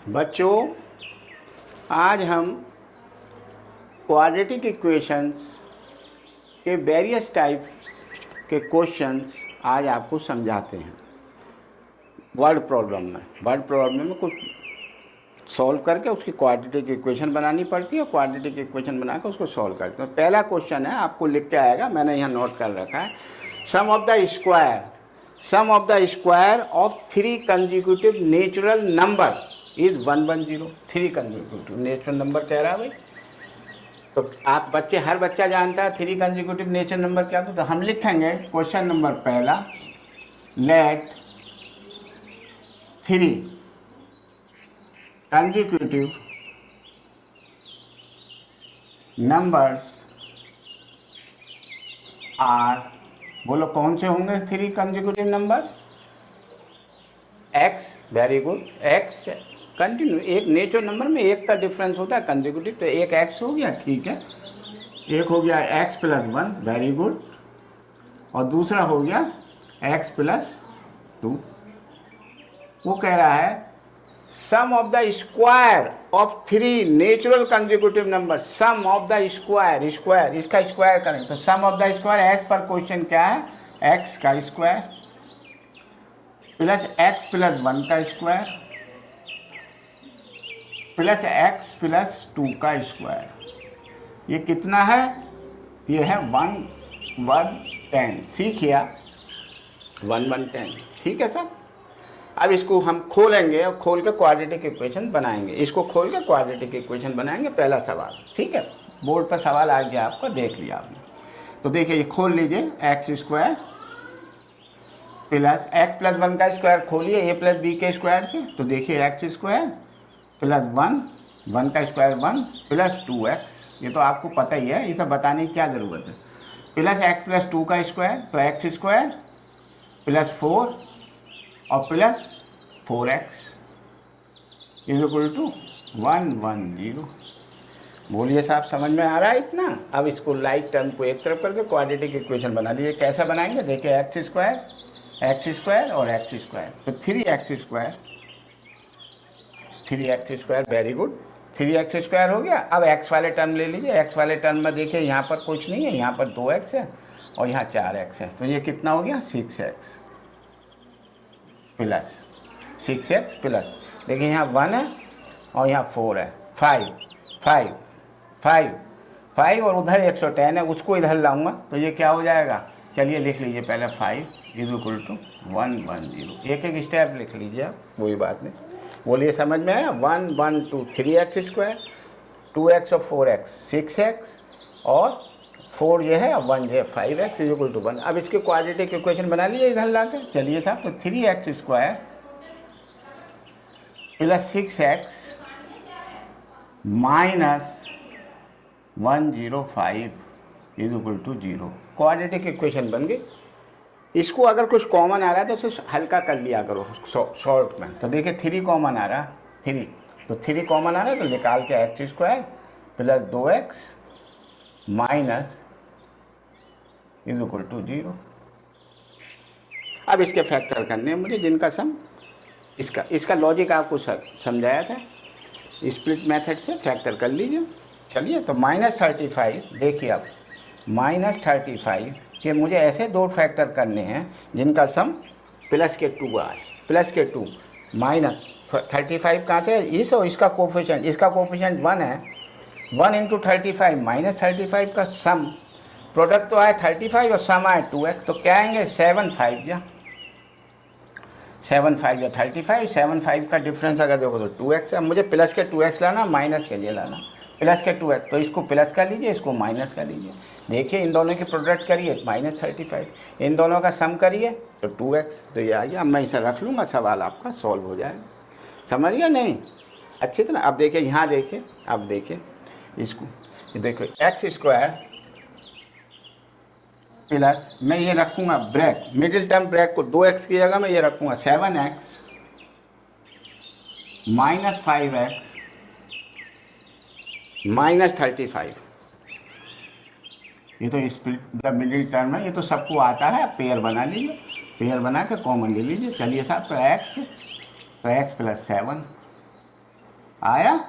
बच्चों, आज हम क्वाड्रेटिक इक्वेशंस के वेरियस टाइप्स के क्वेश्चंस आज आपको समझाते हैं। वर्ड प्रॉब्लम में कुछ सॉल्व करके उसकी क्वाड्रेटिक इक्वेशन बनानी पड़ती है और क्वाड्रेटिक इक्वेशन बना के उसको सॉल्व करते हैं। पहला क्वेश्चन है, आपको लिख के आएगा, मैंने यहाँ नोट कर रखा है। Sum of the square of 3 consecutive natural number is 110। 3 consecutive natural number कह रहा है भाई। तो आप बच्चे, हर बच्चा जानता है 3 कंसेक्यूटिव नेचुरल नंबर क्या। तो हम लिखेंगे क्वेश्चन नंबर पहला, लेट 3 consecutive numbers are, बोलो कौन से होंगे 3 consecutive numbers? x, very good, x continue. एक नेचुरल नंबर में एक का डिफरेंस होता है कंसेक्यूटिव, तो एक x हो गया, ठीक है। एक हो गया x + 1, वेरी गुड, और दूसरा हो गया x + 2। वो कह रहा है sum of the square of 3 natural consecutive number. Sum of the square, इसका स्क्वायर करें तो sum of the square as per question क्या है, x का स्क्वायर प्लस x + 1 का स्क्वायर प्लस x + 2 का स्क्वायर। ये कितना है? ये है 110। सीखिए 110, ठीक है सर। अब इसको हम खोलेंगे और खोल के क्वाड्रेटिक इक्वेशन बनाएंगे। इसको खोल के क्वाड्रेटिक इक्वेशन बनाएंगे। पहला सवाल, ठीक है, बोर्ड पर सवाल आ गया आपका, देख लिया आपने। तो देखिए, ये खोल लीजिए, x² प्लस x + 1 का स्क्वायर खोलिए a + b के स्क्वायर से। तो देखिए x² + 1 का स्क्वायर 1 + 2x। ये तो आपको पता ही है, ये सब बताने की क्या ज़रूरत है। प्लस x + 2 का स्क्वायर, तो x² + 4 और plus 4x is equal to 110। बोलिए साहब, समझ में आ रहा है इतना? अब इसको लाइक टर्म को एक तरफ करके क्वाड्रेटिक इक्वेशन बना लीजिए। कैसा बनाएंगे? देखिए, x² और x², तो 3x², वेरी गुड, 3x² हो गया। अब x वाले टर्म ले लीजिए। x वाले टर्म में देखिए, यहाँ पर कुछ नहीं है, यहाँ पर 2x है और यहाँ 4x है, तो ये कितना हो गया, 6x प्लस 6x प्लस, देखिए यहाँ 1 है और यहाँ 4 है, 5 और उधर 110 है, उसको इधर लाऊंगा तो ये क्या हो जाएगा। चलिए लिख लीजिए पहले 5 = 110। एक स्टेप लिख लीजिए आप, कोई बात नहीं। बोलिए समझ में आया? 1 1 2 3x², 2x और 4x 6x और 4 ये है और 1 ये 5x = 1। अब इसके क्वाड्रेटिक इक्वेशन बना लीजिए इधर लाकर। चलिए साहब, तो 3x² plus 6x minus 105 = 0। Quadratic equation बन गई। इसको अगर कुछ कॉमन आ रहा है तो उसे हल्का कर लिया करो शॉर्ट में। तो देखिए 3 कॉमन आ रहा है, 3, तो 3 कॉमन आ रहा है तो निकाल के x² प्लस 2x माइनस = 0। अब इसके फैक्टर करने हैं मुझे, जिनका सम, इसका लॉजिक आपको समझाया था, स्प्लिट मेथड से फैक्टर कर लीजिए। चलिए, तो -35, देखिए अब -35 के मुझे ऐसे 2 फैक्टर करने हैं जिनका सम प्लस के 2 आए, प्लस के 2 माइनस 35 कहाँ से, इस और इसका कोफिशिएंट 1 है, 1 × 35 -35 का सम, प्रोडक्ट तो आए 35 और सम आए 2x, तो क्या आएंगे 7 5 या 35, 7 5 का डिफरेंस अगर देखो तो 2x है। मुझे प्लस के 2x लाना, माइनस के लिए लाना, प्लस के 2x, तो इसको प्लस कर लीजिए, इसको माइनस कर लीजिए। देखिए, इन दोनों की प्रोडक्ट करिए -35, इन दोनों का सम करिए तो 2x, तो ये आ गया। अब मैं इसे रख लूँगा, सवाल आपका सॉल्व हो जाएगा। समझ गया नहीं अच्छी तरह? अब देखिए यहाँ, देखिए अब देखिए इसको, देखो x² प्लस, मैं ये रखूँगा ब्रैक, मिडिल टर्म ब्रैक को 2x की जगह मैं ये रखूँगा 7x माइनस 5x माइनस 35। ये तो स्प्लिट द मिडिल टर्म है, ये तो सबको आता है। पेयर बना लीजिए, पेयर बना के कॉमन ले लीजिए। चलिए साहब, तो x + 7 आया।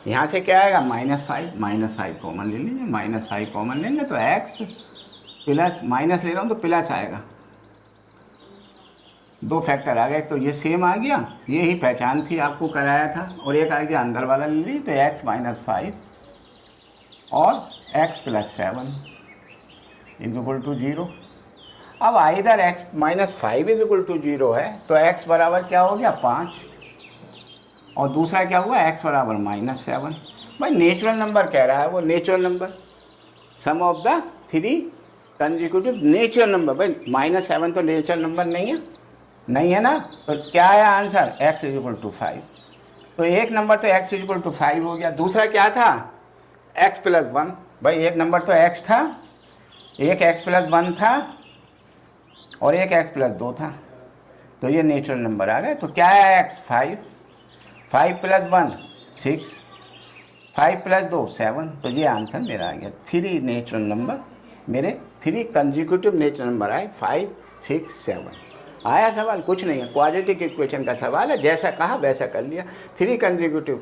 यहाँ से क्या आएगा -5 कॉमन ले लीजिए, -5 कॉमन लेंगे तो x प्लस, माइनस ले रहा हूँ तो प्लस आएगा, 2 फैक्टर आ गए, तो ये सेम आ गया, ये ही पहचान थी आपको कराया था, और एक आ गया अंदर वाला ले ली, तो x -5 और x + 7 = 0। अब आइदर x -5 = 0 है तो x बराबर क्या हो गया 5, और दूसरा क्या हुआ x बराबर -7। भाई नेचुरल नंबर कह रहा है वो, natural number, sum of the 3 consecutive natural number. भाई -7 तो नेचुरल नंबर नहीं है ना, तो क्या है आंसर, x = 5। तो एक नंबर तो x = 5 हो गया, दूसरा क्या था x + 1। भाई एक नंबर तो x था, एक x + 1 था और एक x + 2 था, तो ये नेचुरल नंबर आ गए। तो क्या है x 5 + 1 6, 5 + 2 7, तो ये आंसर मेरा आ गया। 3 नेचुरल नंबर मेरे, 3 कंसेक्यूटिव नेचुरल नंबर आए, 5 6 7। आया सवाल, कुछ नहीं है, क्वाड्रेटिक इक्वेशन का सवाल है, जैसा कहा वैसा कर लिया। 3 consecutive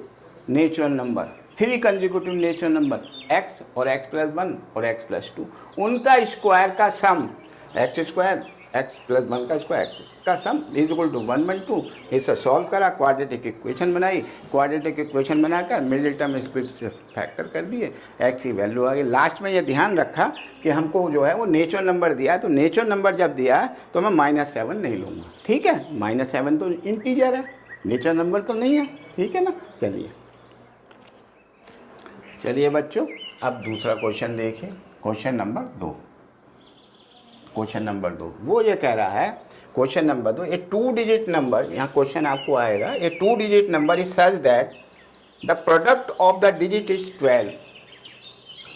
natural number, 3 consecutive natural number x और x + 1 और x + 2, उनका स्क्वायर का सम x² x + 1 का स्क्वायर का सम = 1/2। इसे सॉल्व करा, क्वाड्रेटिक इक्वेशन बनाई, क्वाड्रेटिक इक्वेशन बनाकर मिडिल टर्म स्प्लिट से फैक्टर कर दिए, x की वैल्यू आ गई। लास्ट में ये ध्यान रखा कि हमको जो है वो नेचुरल नंबर दिया है, तो नेचुरल नंबर जब दिया है तो मैं -7 नहीं लूँगा, ठीक है, -7 तो इंटीजर है, नेचुरल नंबर तो नहीं है, ठीक है ना। चलिए बच्चों, अब दूसरा क्वेश्चन देखिए, क्वेश्चन नंबर 2। क्वेश्चन नंबर 2 वो ये कह रहा है, question number 2, a 2 digit number, यहाँ क्वेश्चन आपको आएगा, a 2 digit number is such that the product of the digit is 12,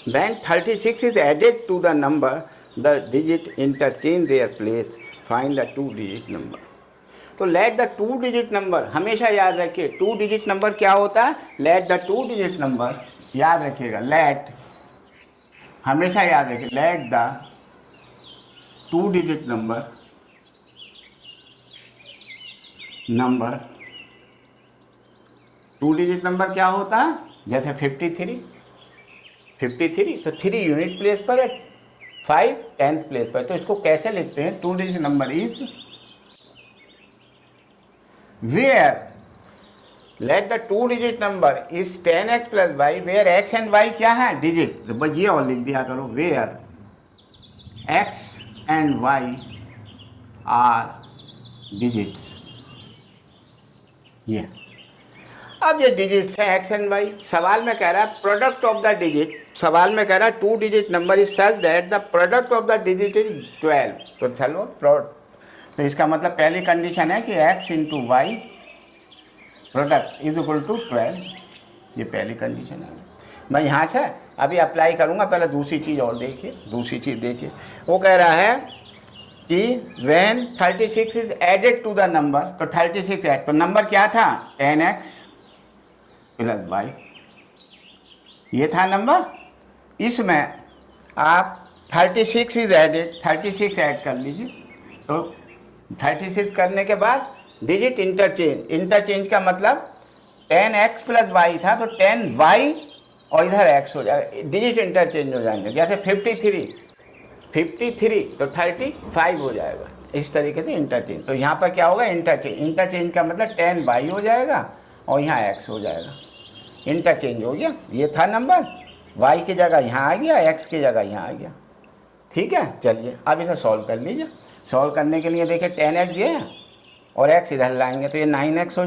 when 36 is added to the number the digit interchange their place, find the 2 digit number. तो let the 2 digit number, हमेशा याद रखिए 2 digit number क्या होता है, let the 2 digit number, याद रखिएगा, late, हमेशा याद रखिए, late the 2 digit number 2 digit number क्या होता है, जैसे 53 तो 3 यूनिट प्लेस पर है, 5 10th प्लेस पर, तो इसको कैसे लिखते हैं, 2 digit number is where, let the 2 digit number is 10x + y, where x and y क्या है, डिजिट, तो बस ये और लिख दिया करो, where x and y are digits। ये अब ये डिजिट्स है x एंड y, सवाल में कह रहा है प्रोडक्ट ऑफ द डिजिट, सवाल में कह रहा है 2 digit number is such that the product of the digit is 12। तो चलो तो इसका मतलब पहली कंडीशन है कि x × y प्रोडक्ट इज = 12, ये पहली कंडीशन है। मैं यहाँ से अभी अप्लाई करूँगा, पहले दूसरी चीज़ और देखिए, दूसरी चीज़ देखिए, वो कह रहा है कि when 36 is added to the number, तो 36 ऐड, तो नंबर क्या था 10x + y, ये था नंबर, इसमें आप 36 इज एडेड, 36 ऐड कर लीजिए, तो 36 करने के बाद डिजिट इंटरचेंज का मतलब 10x + y था, तो 10y और इधर x हो जाएगा, डिजिट इंटरचेंज हो जाएंगे, जैसे 53 तो 35 हो जाएगा, इस तरीके से इंटरचेंज। तो यहाँ पर क्या होगा, इंटरचेंज का मतलब 10y हो जाएगा और यहाँ x हो जाएगा, इंटरचेंज हो गया, ये था नंबर, y की जगह यहाँ आ गया, x की जगह यहाँ आ गया, ठीक है। चलिए अब इसे सॉल्व कर लीजिए। सॉल्व करने के लिए देखिए 10x ये और x इधर लाएंगे तो ये 9x हो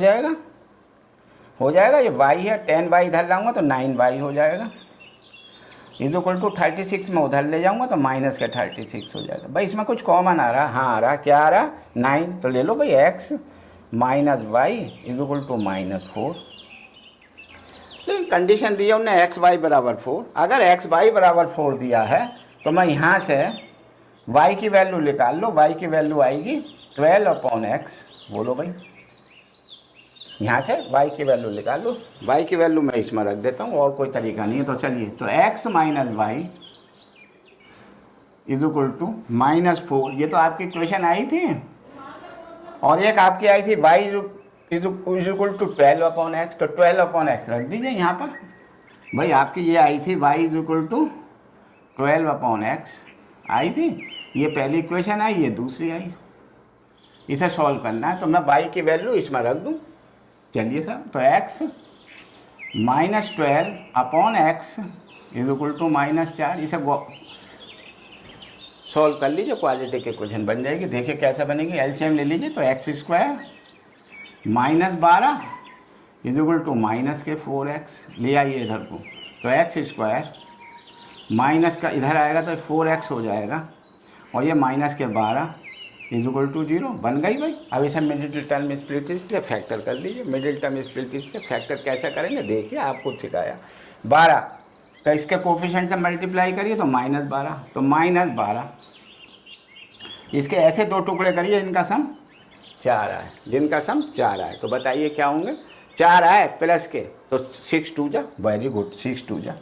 जाएगा, ये y है, 10y इधर लाऊंगा तो 9y हो जाएगा, = 36 में उधर ले जाऊंगा तो माइनस का 36 हो जाएगा। भाई इसमें कुछ कॉमन आ रहा, हाँ आ रहा, क्या आ रहा 9, तो ले लो भाई x - y = -4। लेकिन कंडीशन दी है उन्हें xy = 4, अगर xy = 4 दिया है तो मैं यहाँ से y की वैल्यू निकाल लो, y की वैल्यू आएगी 12/x, बोलो भाई, यहाँ से y की वैल्यू निकाल लो, y की वैल्यू मैं इसमें रख देता हूँ, और कोई तरीका नहीं है। तो चलिए, तो x - y = -4, ये तो आपकी क्वेश्चन आई थी, और एक आपकी आई थी y is equal to 12/x, तो 12/x रख दीजिए यहाँ पर। भाई आपकी ये आई थी y is equal to 12/x आई थी, ये पहली इक्वेशन आई, ये दूसरी आई। इसे सॉल्व करना है तो मैं y की वैल्यू इसमें रख दूँ। चलिए साहब, तो x -12/x is equal to -4, इसे सॉल्व कर लीजिए, क्वाड्रेटिक इक्वेशन बन जाएगी। देखिए कैसे बनेगी, एलसीएम ले लीजिए, तो x² -12 is equal to -4x ले आइए इधर को, तो x² माइनस का इधर आएगा तो 4x हो जाएगा, और ये -12 इज इक्वल टू 0 बन गई भाई। अब इसे मिडिल टर्म में स्प्लिट से फैक्टर कर लीजिए। मिडिल टर्म स्प्लिट से फैक्टर कैसे करेंगे देखिए, आपको सिखाया। 12 तो इसके कोफिशिएंट से मल्टीप्लाई करिए तो -12, तो -12 इसके ऐसे दो टुकड़े करिए इनका सम 4 आए, जिनका सम 4 आए, तो बताइए क्या होंगे। 4 आए प्लस के तो 6 2 जा, वेरी गुड 6 2 जा।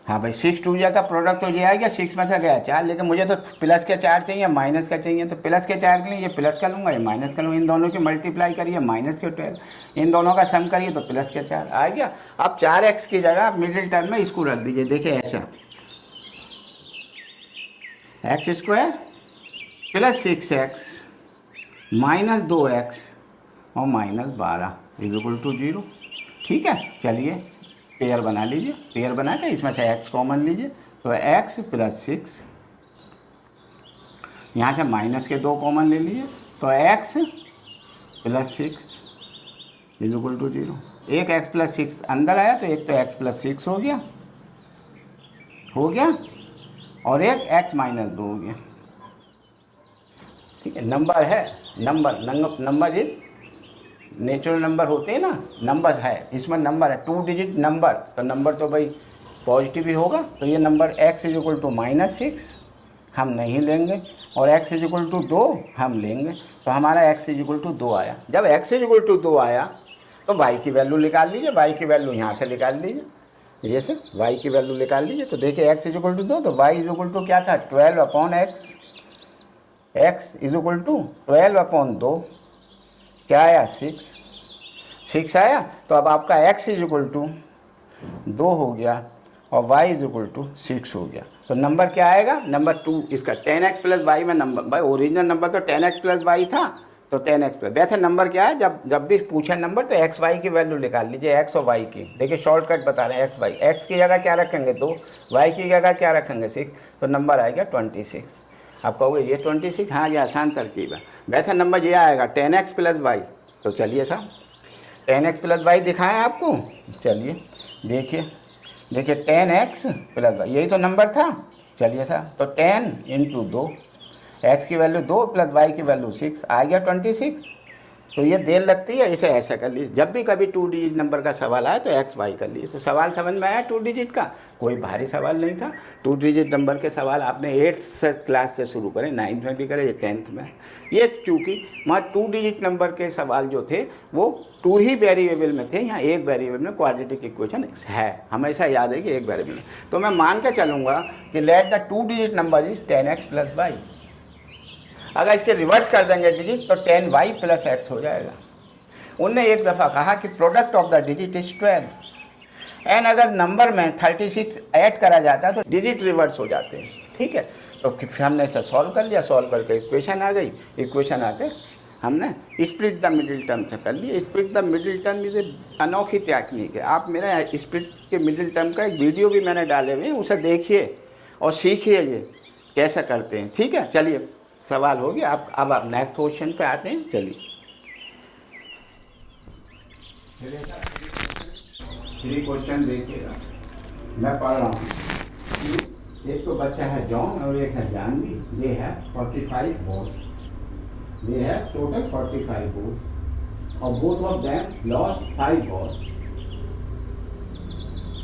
हाँ भाई 6 2 जा का प्रोडक्ट तो ये आ गया, 6 में से गया 4, लेकिन मुझे तो प्लस के 4 चाहिए, माइनस का चाहिए, तो प्लस के 4 के लिए ये प्लस का लूँगा, ये माइनस का लूँगा। इन दोनों की मल्टीप्लाई करिए माइनस के 12, इन दोनों का सम करिए तो प्लस के 4 आ गया। अब 4x की जगह आप मिडिल टर्म में इसको रख दीजिए। देखिए ऐसा x² plus 6x minus 2x और -12 इज इक्वल टू 0। ठीक है, चलिए पेयर बना लीजिए। पेयर बना के इसमें से x कॉमन लीजिए, तो x प्लस 6, यहाँ से माइनस के 2 कॉमन ले लीजिए, तो x plus 6 is equal to 0। एक x प्लस 6 अंदर आया तो एक तो x प्लस 6 हो गया, और एक x माइनस 2 हो गया। ठीक है, नंबर है, नंबर इज नेचुरल नंबर होते हैं ना, नंबर है, इसमें नंबर है 2 डिजिट नंबर, तो नंबर तो भाई पॉजिटिव ही होगा। तो ये नंबर x इज इक्वल टू -6 हम नहीं लेंगे, और x इज इक्वल टू 2 हम लेंगे, तो हमारा x इज इक्वल टू 2 आया। जब x इज इक्वल टू 2 आया तो y की वैल्यू निकाल लीजिए, y की वैल्यू यहाँ से निकाल लीजिए, ये से y की वैल्यू निकाल लीजिए। तो देखिए x इज इक्वल टू 2, तो y इज इक्वल टू क्या था 12/x, x is equal to 12/2 क्या आया 6 आया। तो अब आपका x इज इक्वल टू 2 हो गया और y इज इक्वल टू 6 हो गया। तो नंबर क्या आएगा, नंबर 2 इसका 10x प्लस y में नंबर, भाई ओरिजिनल नंबर तो 10x प्लस y था, तो 10x प्लस, वैसे नंबर क्या है, जब भी पूछे नंबर तो x y की वैल्यू निकाल लीजिए, x और y की। देखिए शॉर्टकट बता रहे हैं, x y, x की जगह क्या रखेंगे 2, y की जगह क्या रखेंगे 6, तो नंबर आएगा 26। आप कहोगे ये 26, हाँ ये आसान तरकीब है। वैसे नंबर ये आएगा 10x प्लस y, तो चलिए साहब 10x प्लस y दिखाएं आपको, चलिए देखिए 10x प्लस y, यही तो नंबर था। चलिए साहब, तो 10 इंटू 2, x की वैल्यू 2 प्लस y की वैल्यू 6 आ गया 26। तो ये देर लगती है, इसे ऐसा कर लीजिए, जब भी कभी 2 डिजिट नंबर का सवाल आए तो x y कर लीजिए। तो सवाल समझ में आया 2 डिजिट का, कोई भारी सवाल नहीं था। 2 डिजिट नंबर के सवाल आपने 8th क्लास से शुरू करें, 9th में भी करें, 10th में। ये क्योंकि वहाँ 2 डिजिट नंबर के सवाल जो थे वो 2 ही वेरिएबल में थे, यहाँ एक वेरिएबल में क्वाड्रेटिक इक्वेशन है, हमेशा याद है कि एक वेरिएबल में। तो मैं मान के चलूँगा कि late the 2 digit number is 10x plus y। अगर इसके रिवर्स कर देंगे डिजिट तो 10y प्लस x हो जाएगा। उनने एक दफ़ा कहा कि product of the digit is 12, and अगर नंबर में 36 ऐड करा जाता है तो डिजिट रिवर्स हो जाते हैं। ठीक है, तो फिर हमने इसे सॉल्व कर लिया, सॉल्व करके इक्वेशन आ गई, इक्वेशन आके हमने स्प्लिट द मिडिल टर्म से कर लिया। Split the middle term is अनोखी टेक्निक है। आप मेरा स्प्लिट के मिडिल टर्म का एक वीडियो भी मैंने डाले हुए हैं, उसे देखिए और सीखिए ये कैसे करते हैं। ठीक है, चलिए सवाल हो गया। अब आप नेक्स्ट क्वेश्चन पे आते हैं। चलिए 3 क्वेश्चन देखिएगा, मैं पढ़ रहा हूँ। एक तो बच्चा है जॉन और एक है जानवी। ये है 45 बॉल्स, ये है टोटल 45 बॉल्स, और both of them lost 5 balls,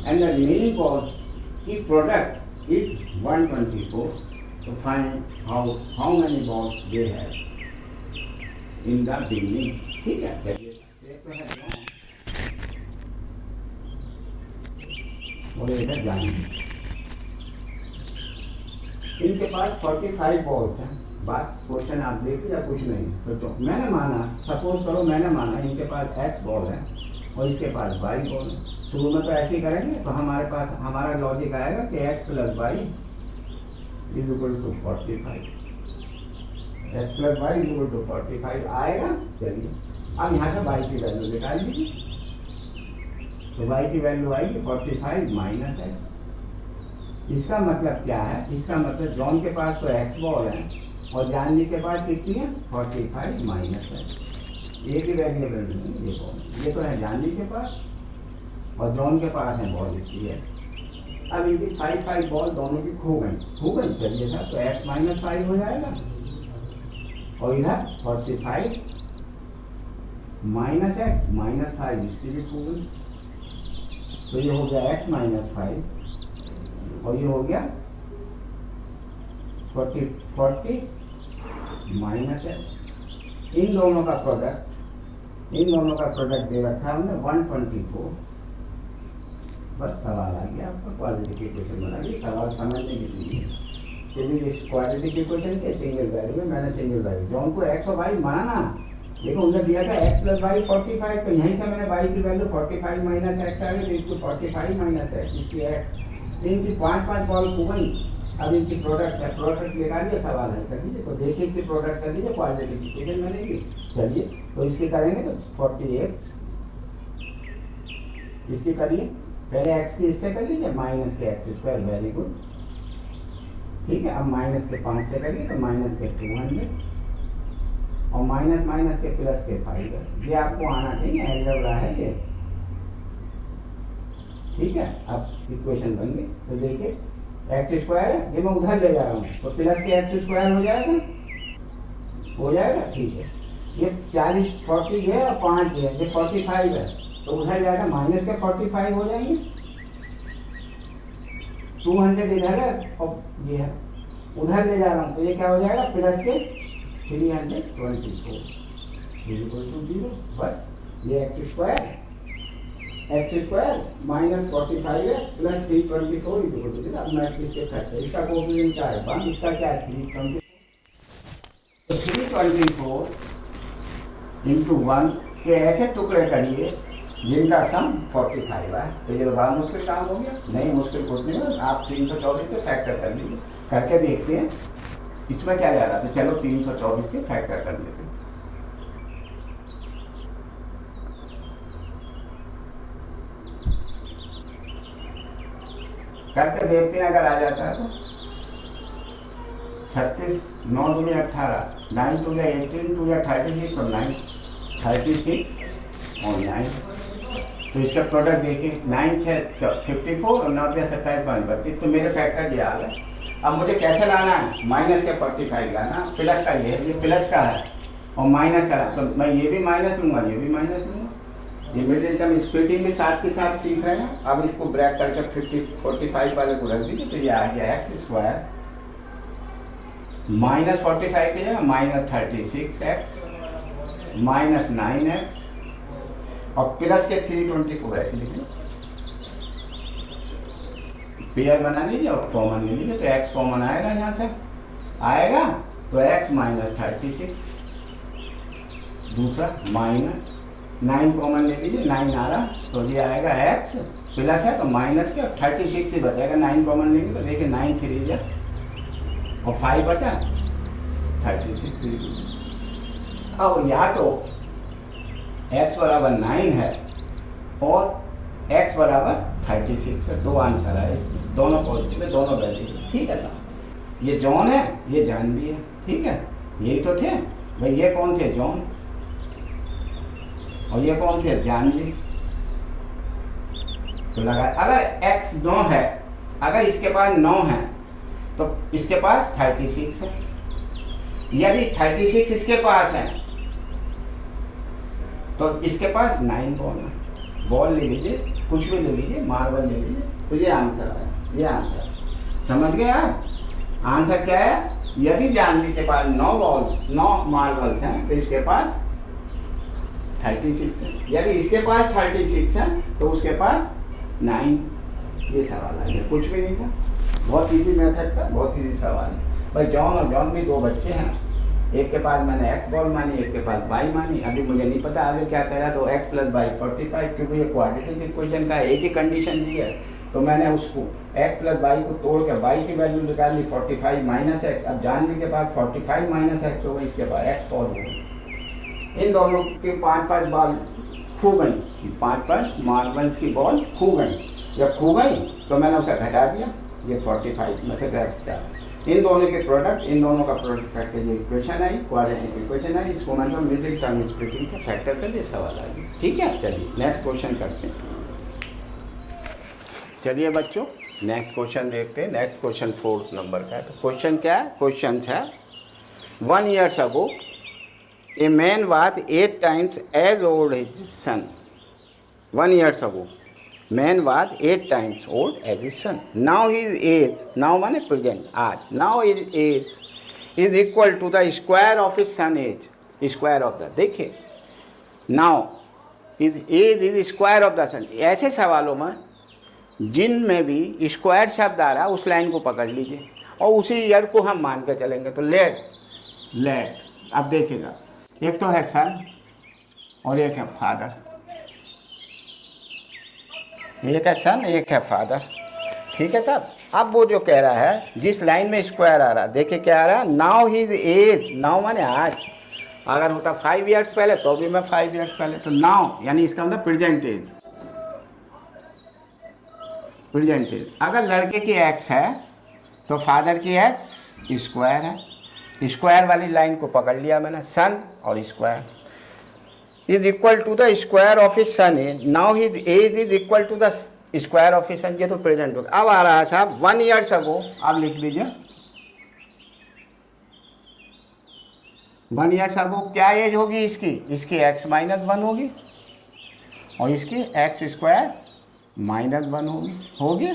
and the remaining balls की product is 124। to find how many balls they have in the beginning। ठीक है, चलिए एक तो है जॉन और एक है जानवी। इनके पास 45 बॉल्स हैं, बात क्वेश्चन आप देखिए या कुछ नहीं। तो मैंने माना, सपोज करो मैंने माना इनके पास एक्स बॉल है और इसके पास वाई बॉल है। शुरू में तो ऐसे ही करेंगे, तो हमारे पास हमारा लॉजिक आएगा कि x plus y is equal to 45, x plus y is equal to 45 आएगा। चलिए अब यहाँ से वाई की वैल्यू निकाल लीजिए। तो वाई की वैल्यू आएगी 45 माइनस है। इसका मतलब क्या है? इसका मतलब जॉन के पास तो एक्स बॉल है और जानवी के पास कितनी है? 45 माइनस है। एक ही वेरिएबल नहीं, ये बॉल, ये तो है जानवी के पास और जॉन के पास है बॉल इतनी है। अब इनकी 5 बॉल दोनों की खो गई। चलिए सर, तो एक्स माइनस 5 हो जाएगा और इधर 45 माइनस एक्स माइनस 5 इसकी भी खो गई। तो ये हो गया एक्स माइनस 5 और ये हो गया 40 माइनस एक्स। इन दोनों का प्रोडक्ट दे रखा है हमने 124। बस सवाल आ गया आपका, क्वाड्रेटिक इक्वेशन बना ली। सवाल समझने के लिए चलिए इस क्वाड्रेटिक इक्वेशन के सिंगल वैल्यू में मैंने सिंगल वैल्यू जॉन को एक्स और वाई माना, लेकिन उन्होंने दिया था एक्स प्लस वाई 45। तो यहीं से मैंने वाई की वैल्यू 45 माइनस एक्स आ गई, तो 45 माइनस एक्स, इसकी एक्स। इनकी 5 बॉल खो गई। अब इनकी प्रोडक्ट निकालिए, सवाल हल कर लीजिए। तो देखिए इसकी प्रोडक्ट कर लीजिए, क्वाड्रेटिक इक्वेशन बनेगी। चलिए तो इसकी करेंगे तो 48 इसकी करिए। पहले एक्स की इससे कर लीजिए, माइनस के एक्स स्क्वायर, वेरी गुड, ठीक है। अब माइनस के 5 से करिए तो माइनस के 200 और माइनस माइनस के प्लस के 5 है। ये आपको आना चाहिए, अलजेब्रा है ये, ठीक है। अब इक्वेशन बन गई। तो देखिए एक्स स्क्वायर ये मैं उधर ले जा रहा हूँ, तो प्लस के एक्स स्क्वायर हो जाएगा, ठीक है। ये 40 है और 5 है, ये 45 है, तो उधर जाएगा माइनस के 45 हो जाएंगे। 200 इधर है और ये है, उधर ले जा रहा हूँ, तो ये क्या हो जाएगा? प्लस के 324 इक्वल टू 0। बस ये एक्स स्क्वायर माइनस 45 है प्लस 324 इक्वल टू 0। अब मैं इसके फैक्टर, इसका कोएफिशिएंट क्या है? 1, इसका क्या है? 324। तो 324 इंटू 1 के ऐसे टुकड़े करिए जिनका सम 45 है। तो ये बड़ा मुश्किल काम हो गया? नहीं, मुश्किल कुछ नहीं है। आप 324 के फैक्टर कर लीजिए, करके देखते हैं इसमें क्या जा रहा है। तो चलो 324 के फैक्टर कर लेते हैं। करके देखते हैं, अगर आ जाता है तो 36, 9 दूनी 18, 9 टू 18, 2 36 और 9 36 और 9। तो इसका प्रोडक्ट देखिए, 9 6 54 और 9 27 5 32। तो मेरे फैक्टर ये आ गए। अब मुझे कैसे लाना है? माइनस के 45 लाना, प्लस का ये प्लस का है और माइनस का है, तो मैं ये भी माइनस लूँगा, ये भी माइनस लूँगा। ये मिड इनकम स्प्लिटिंग भी साथ के साथ सीख रहे हैं। अब इसको ब्रैक करके 45 वाले को रख दीजिए। तो ये आ गया एक्स स्क्वायर माइनस 45 की जगह माइनस 36x माइनस 9x और प्लस के 324 ऐसे लिखिए। पेयर बना लीजिए और कॉमन ले लीजिए। तो x कॉमन आएगा, यहाँ से आएगा तो x माइनस 36, दूसरा माइनस 9 कॉमन ले लीजिए, 9 आ रहा, तो ये आएगा x प्लस है तो माइनस के 36 से बचेगा। 9 कॉमन लेंगे तो देखिए 9 3 जा और 5 बचा 36। अब या तो x बराबर 9 है और x बराबर 36 है। दो आंसर है, दोनों पॉजिटिव है, दोनों वैलिड है, ठीक है साहब। ये जॉन है, ये जानवी है, ठीक है। यही तो थे भाई, ये कौन थे? जॉन। और ये कौन थे? जानवी। तो लगा अगर x 9 है, अगर इसके पास 9 है तो इसके पास 36 है। यदि 36 इसके पास है तो इसके पास 9 बॉल है। बॉल ले लीजिए, कुछ भी ले लीजिए, मार्बल ले लीजिए, तो ये आंसर है। ये आंसर समझ गए आप? आंसर क्या है? यदि जानवी के पास 9 मार्बल्स हैं तो इसके पास 36 है। यदि इसके पास 36 है तो उसके पास 9। ये सवाल आ गया, कुछ भी नहीं था। बहुत इजी मेथड था, बहुत इजी सवाल है। भाई जॉन और जॉन भी दो बच्चे हैं, एक के पास मैंने x बॉल मानी, एक के पास y मानी। अभी मुझे नहीं पता आगे क्या कह रहा, तो x प्लस वाई 45, क्योंकि ये क्वाड्रेटिक इक्वेशन का एक ही कंडीशन दी है, तो मैंने उसको x प्लस वाई को तोड़ के y की वैल्यू निकाल ली 45 माइनस एक्स। अब जानवी के पास 45 माइनस एक्स हो गई, इसके पास x बॉल हो गई। इन दोनों के 5-5 बॉल खो गई, 5-5 मार्बल्स की बॉल खो गई। जब खो गई तो मैंने उसे घटा दिया, ये 45 में से घटा। इन दोनों के प्रोडक्ट, इन दोनों का प्रोडक्ट करके जो इक्वेशन आई, क्वाड्रेटिक इक्वेशन आई, इसको मतलब मिडिल टर्म स्प्लिटिंग का फैक्टर कर ये सवाल आ गया। ठीक है, चलिए नेक्स्ट क्वेश्चन करते हैं। चलिए बच्चों नेक्स्ट क्वेश्चन देखते हैं। नेक्स्ट क्वेश्चन 4 नंबर का है। तो क्वेश्चन क्या है? क्वेश्चन है 1 years ago a man was 8 times as old as his son. 1 years ago man was 8 times old as his son. Now his age, now माने present आज, now his age is equal to the square of his son age, square of the, देखिए now his age is square of the son। ऐसे सवालों में जिनमें भी square शब्द आ रहा है उस लाइन को पकड़ लीजिए और उसी ईयर को हम मान के चलेंगे। तो लेट अब देखिएगा, एक तो है सन और एक है फादर, एक है सन एक है फादर। ठीक है साहब। अब वो जो कह रहा है जिस लाइन में स्क्वायर आ रहा है, देखिए क्या आ रहा है, नाउ हिज एज, नाउ माने आज, अगर होता 5 years पहले तो भी मैं 5 years पहले, तो नाउ यानी इसका मतलब प्रेजेंट एज, प्रेजेंट एज। अगर लड़के की एक्स है तो फादर की एक्स स्क्वायर है, स्क्वायर वाली लाइन को पकड़ लिया मैंने, सन और square is equal to the square of his son age. Now his age is equal to the square of his son, ये तो प्रेजेंट होगा। अब आ रहा है साहब 1 years ago, आप लिख लीजिए 1 years ago क्या एज होगी इसकी, इसकी x माइनस 1 होगी और इसकी एक्स स्क्वायर माइनस 1 होगी।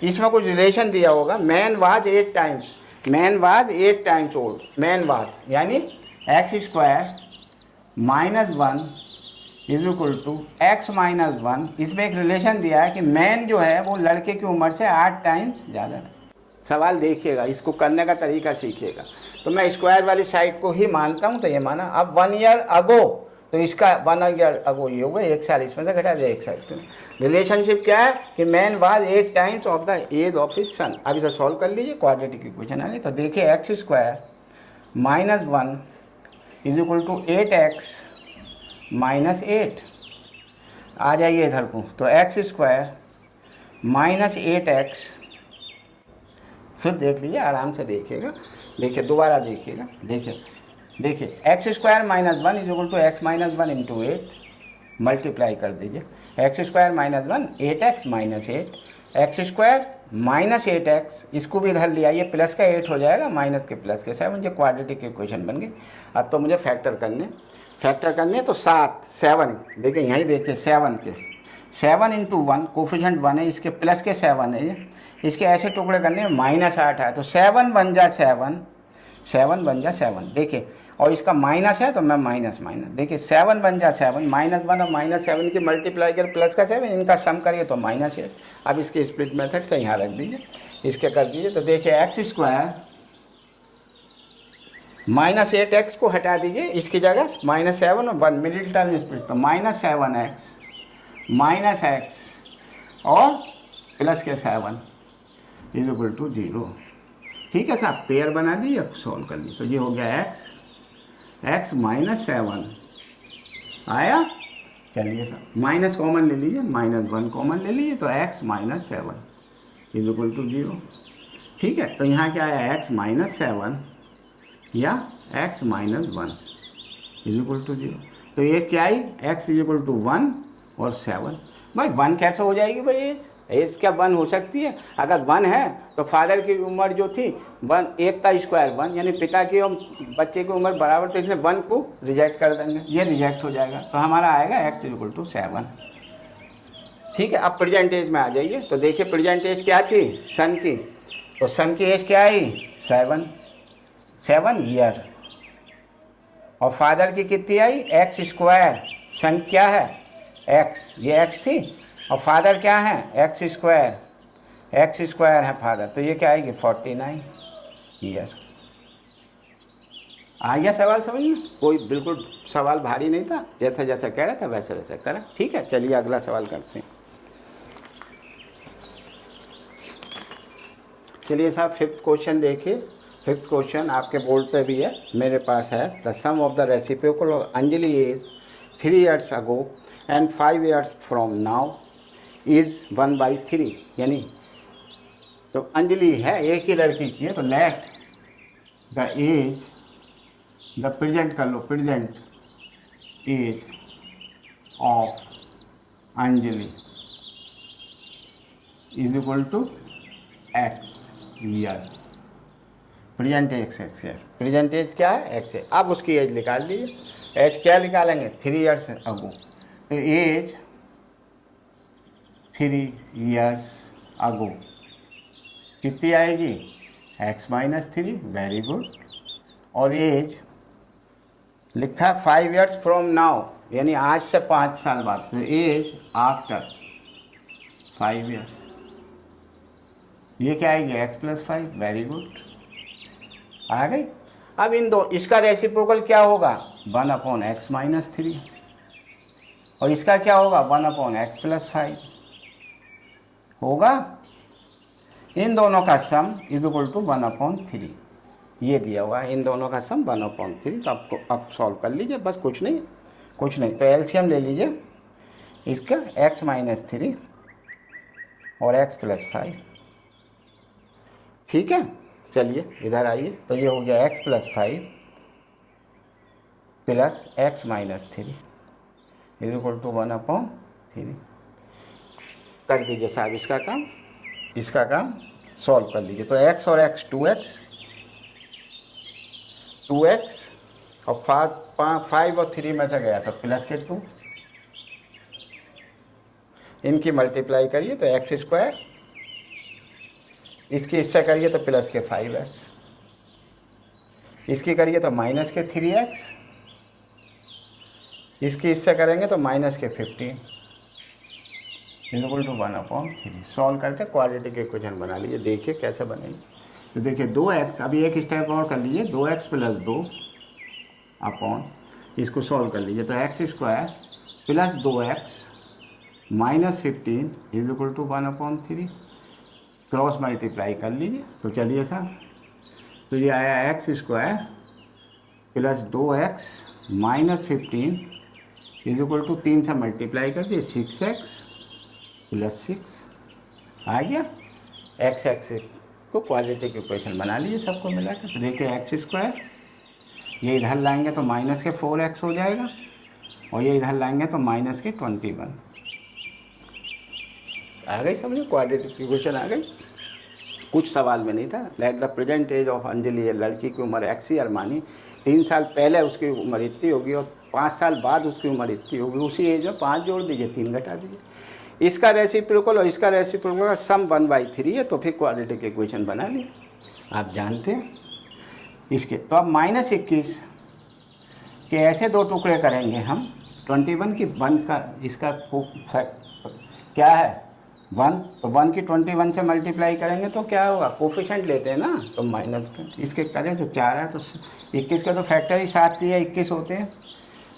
इसमें कुछ रिलेशन दिया होगा, man was 8 times, man was 8 times old, man was यानी X square minus 1 is equal to x minus 1। इसमें एक रिलेशन दिया है कि मैन जो है वो लड़के की उम्र से 8 टाइम्स ज़्यादा था। सवाल देखिएगा, इसको करने का तरीका सीखिएगा। तो मैं स्क्वायर वाली साइड को ही मानता हूँ, तो ये माना। अब 1 year ago, तो इसका 1 year ago ये होगा 1 साल, इसमें से घटा दिया 1 साल। रिलेशनशिप क्या है कि man was 8 times of the age of his son. अब इसे सॉल्व कर लीजिए, क्वाड्रेटिक इक्वेशन आ गई। तो देखिए x square minus 1 is equal to 8x minus 8। आ जाइए इधर को, तो एक्स स्क्वायर माइनस 8x, फिर देख लीजिए आराम से देखिएगा, देखिए दोबारा देखिएगा, देखिए x square minus 1 is equal to x minus 1 into 8, multiply कर दीजिए। X square minus 1 8x minus 8, x square minus 8x, इसको भी इधर लिया, ये प्लस का 8 हो जाएगा, माइनस के प्लस के 7, मुझे क्वाड्रेटिक इक्वेशन बन गई। अब तो मुझे फैक्टर करने तो 7 देखिए यहीं देखिए 7 के 7 इंटू 1, कोफिशेंट 1 है, इसके प्लस के 7 है, इसके ऐसे टुकड़े करने में माइनस 8 है, तो 7 बन जा 7 बन जा 7। देखिए और इसका माइनस है तो मैं माइनस, देखिए 7 बन जा 7, माइनस 1 और माइनस 7 की मल्टीप्लाई कर प्लस का 7, इनका सम करिए तो माइनस 8। अब इसके स्प्लिट मेथड से यहाँ रख दीजिए, इसके कर दीजिए। तो देखिए एक्स स्क्वायर माइनस 8x को हटा दीजिए, इसकी जगह माइनस 7 और 1 मिडिल टर्म स्प्लिट, तो माइनस 7x माइनस x और प्लस के 7 इज इक्वल टू 0। ठीक है साहब, पेयर बना लीजिए, सॉल्व कर लीजिए। तो ये हो गया x माइनस 7 आया। चलिए साहब माइनस कॉमन ले लीजिए, माइनस 1 कॉमन ले लीजिए, तो x minus 7 is equal to 0। ठीक है, तो यहाँ क्या आया, x माइनस 7 या x minus 1 is equal to 0। तो ये क्या आई, x इज इक्वल टू 1 और 7। भाई 1 कैसे हो जाएगी भाई, एज क्या 1 हो सकती है? अगर 1 है तो फादर की उम्र जो थी 1, 1 का स्क्वायर 1, यानी पिता की और बच्चे की उम्र बराबर, तो इसमें 1 को रिजेक्ट कर देंगे, ये रिजेक्ट हो जाएगा, तो हमारा आएगा x इज इक्वल टू 7। ठीक है, अब प्रेजेंट एज में आ जाइए। तो देखिए प्रेजेंट एज क्या थी, सन की, तो सन की एज क्या आई 7 ईयर, और फादर की कितनी आई एक्स स्क्वायर, सन क्या है x, ये x थी, और फादर क्या है एक्स स्क्वायर है फादर, तो ये क्या आएगी 49। ईयर। आ गया सवाल समझ में? कोई बिल्कुल सवाल भारी नहीं था, जैसा जैसा कह रहा था वैसा वैसा करा। ठीक है, चलिए अगला सवाल करते हैं। चलिए साहब, फिफ्थ क्वेश्चन देखिए। फिफ्थ क्वेश्चन आपके बोर्ड पे भी है, मेरे पास है। The sum of the reciprocal of Anjali is 3 years ago and 5 years from now is 1/3। यानी तो अंजलि है, एक ही लड़की की है, तो let the age, the present कर लो, present age of Anjali is equal to X year. Present age X है, प्रेजेंट एज क्या है? एक्स है। अब उसकी एज निकाल लीजिए। एज क्या निकालेंगे? 3 years अगो, तो एज 3 years अगो कितनी आएगी? x-3। Very good. और एज लिखा है 5 years फ्रॉम नाउ, यानी आज से 5 साल बाद, तो एज आफ्टर 5 years, ये क्या आएगी? x+5। वेरी गुड, आ गई। अब इन दो, इसका रेसिप्रोकल क्या होगा? 1/x-3, और इसका क्या होगा? 1/x+5 होगा। इन दोनों का सम इज इक्वल टू 1/3, ये दिया हुआ है। इन दोनों का सम 1/3। तो आपको अब सॉल्व कर लीजिए, बस कुछ नहीं, कुछ नहीं। तो एलसीएम ले लीजिए इसका, x-3 और x+5। ठीक है, चलिए इधर आइए। तो ये हो गया x+5 plus x-3 is equal to 1/3। कर दीजिए साहब इसका काम, इसका काम सॉल्व कर लीजिए। तो x और x 2x और 5 और 3 में से गया तो प्लस के 2, इनकी मल्टीप्लाई करिए तो x², इसकी इससे करिए तो प्लस के 5x, इसकी करिए तो माइनस के 3x, इसकी इससे करेंगे तो माइनस के 15 इक्वल टू 1/3। सॉल्व करके क्वाड्रेटिक इक्वेशन बना लीजिए। देखिए कैसे बनेगी। तो देखिए 2x, अभी एक स्टेप और कर लीजिए। 2x + 2 अपॉन, इसको सॉल्व कर लीजिए तो x² plus 2x minus 15 is equal to 1/3। Cross multiply कर लीजिए। तो चलिए साहब, तो ये आया x² plus 2x minus 15 is equal to 3 से मल्टीप्लाई कर दिए 6x प्लस 6 आ गया। x को क्वाड्रेटिक इक्वेशन बना लीजिए सबको मिला के। तो देखिए x², ये इधर लाएंगे तो माइनस के 4x हो जाएगा, और ये इधर लाएंगे तो माइनस के 21। आ गई समझो, क्वाड्रेटिक इक्वेशन आ गई। कुछ सवाल में नहीं था। Let the present age of Anjali, लड़की की उम्र x ईयर मानी, 3 साल पहले उसकी उम्र इतनी होगी और 5 साल बाद उसकी उम्र इतनी होगी। उसी एज में 5 जोड़ दीजिए, 3 घटा दीजिए। इसका रेसिप्रोकल और इसका रेसिप्रोकल का सम 1/3 है, तो फिर क्वाड्रेटिक इक्वेशन बना ली। आप जानते हैं इसके। तो अब -21 के ऐसे 2 टुकड़े करेंगे हम। 21 की 1 का, इसका क्या है 1, तो 1 की 21 से मल्टीप्लाई करेंगे तो क्या होगा? कोफिशिएंट लेते हैं ना, तो माइनस इसके करें तो 4 है, तो 21 का तो फैक्टर ही 7 या 21 होते हैं।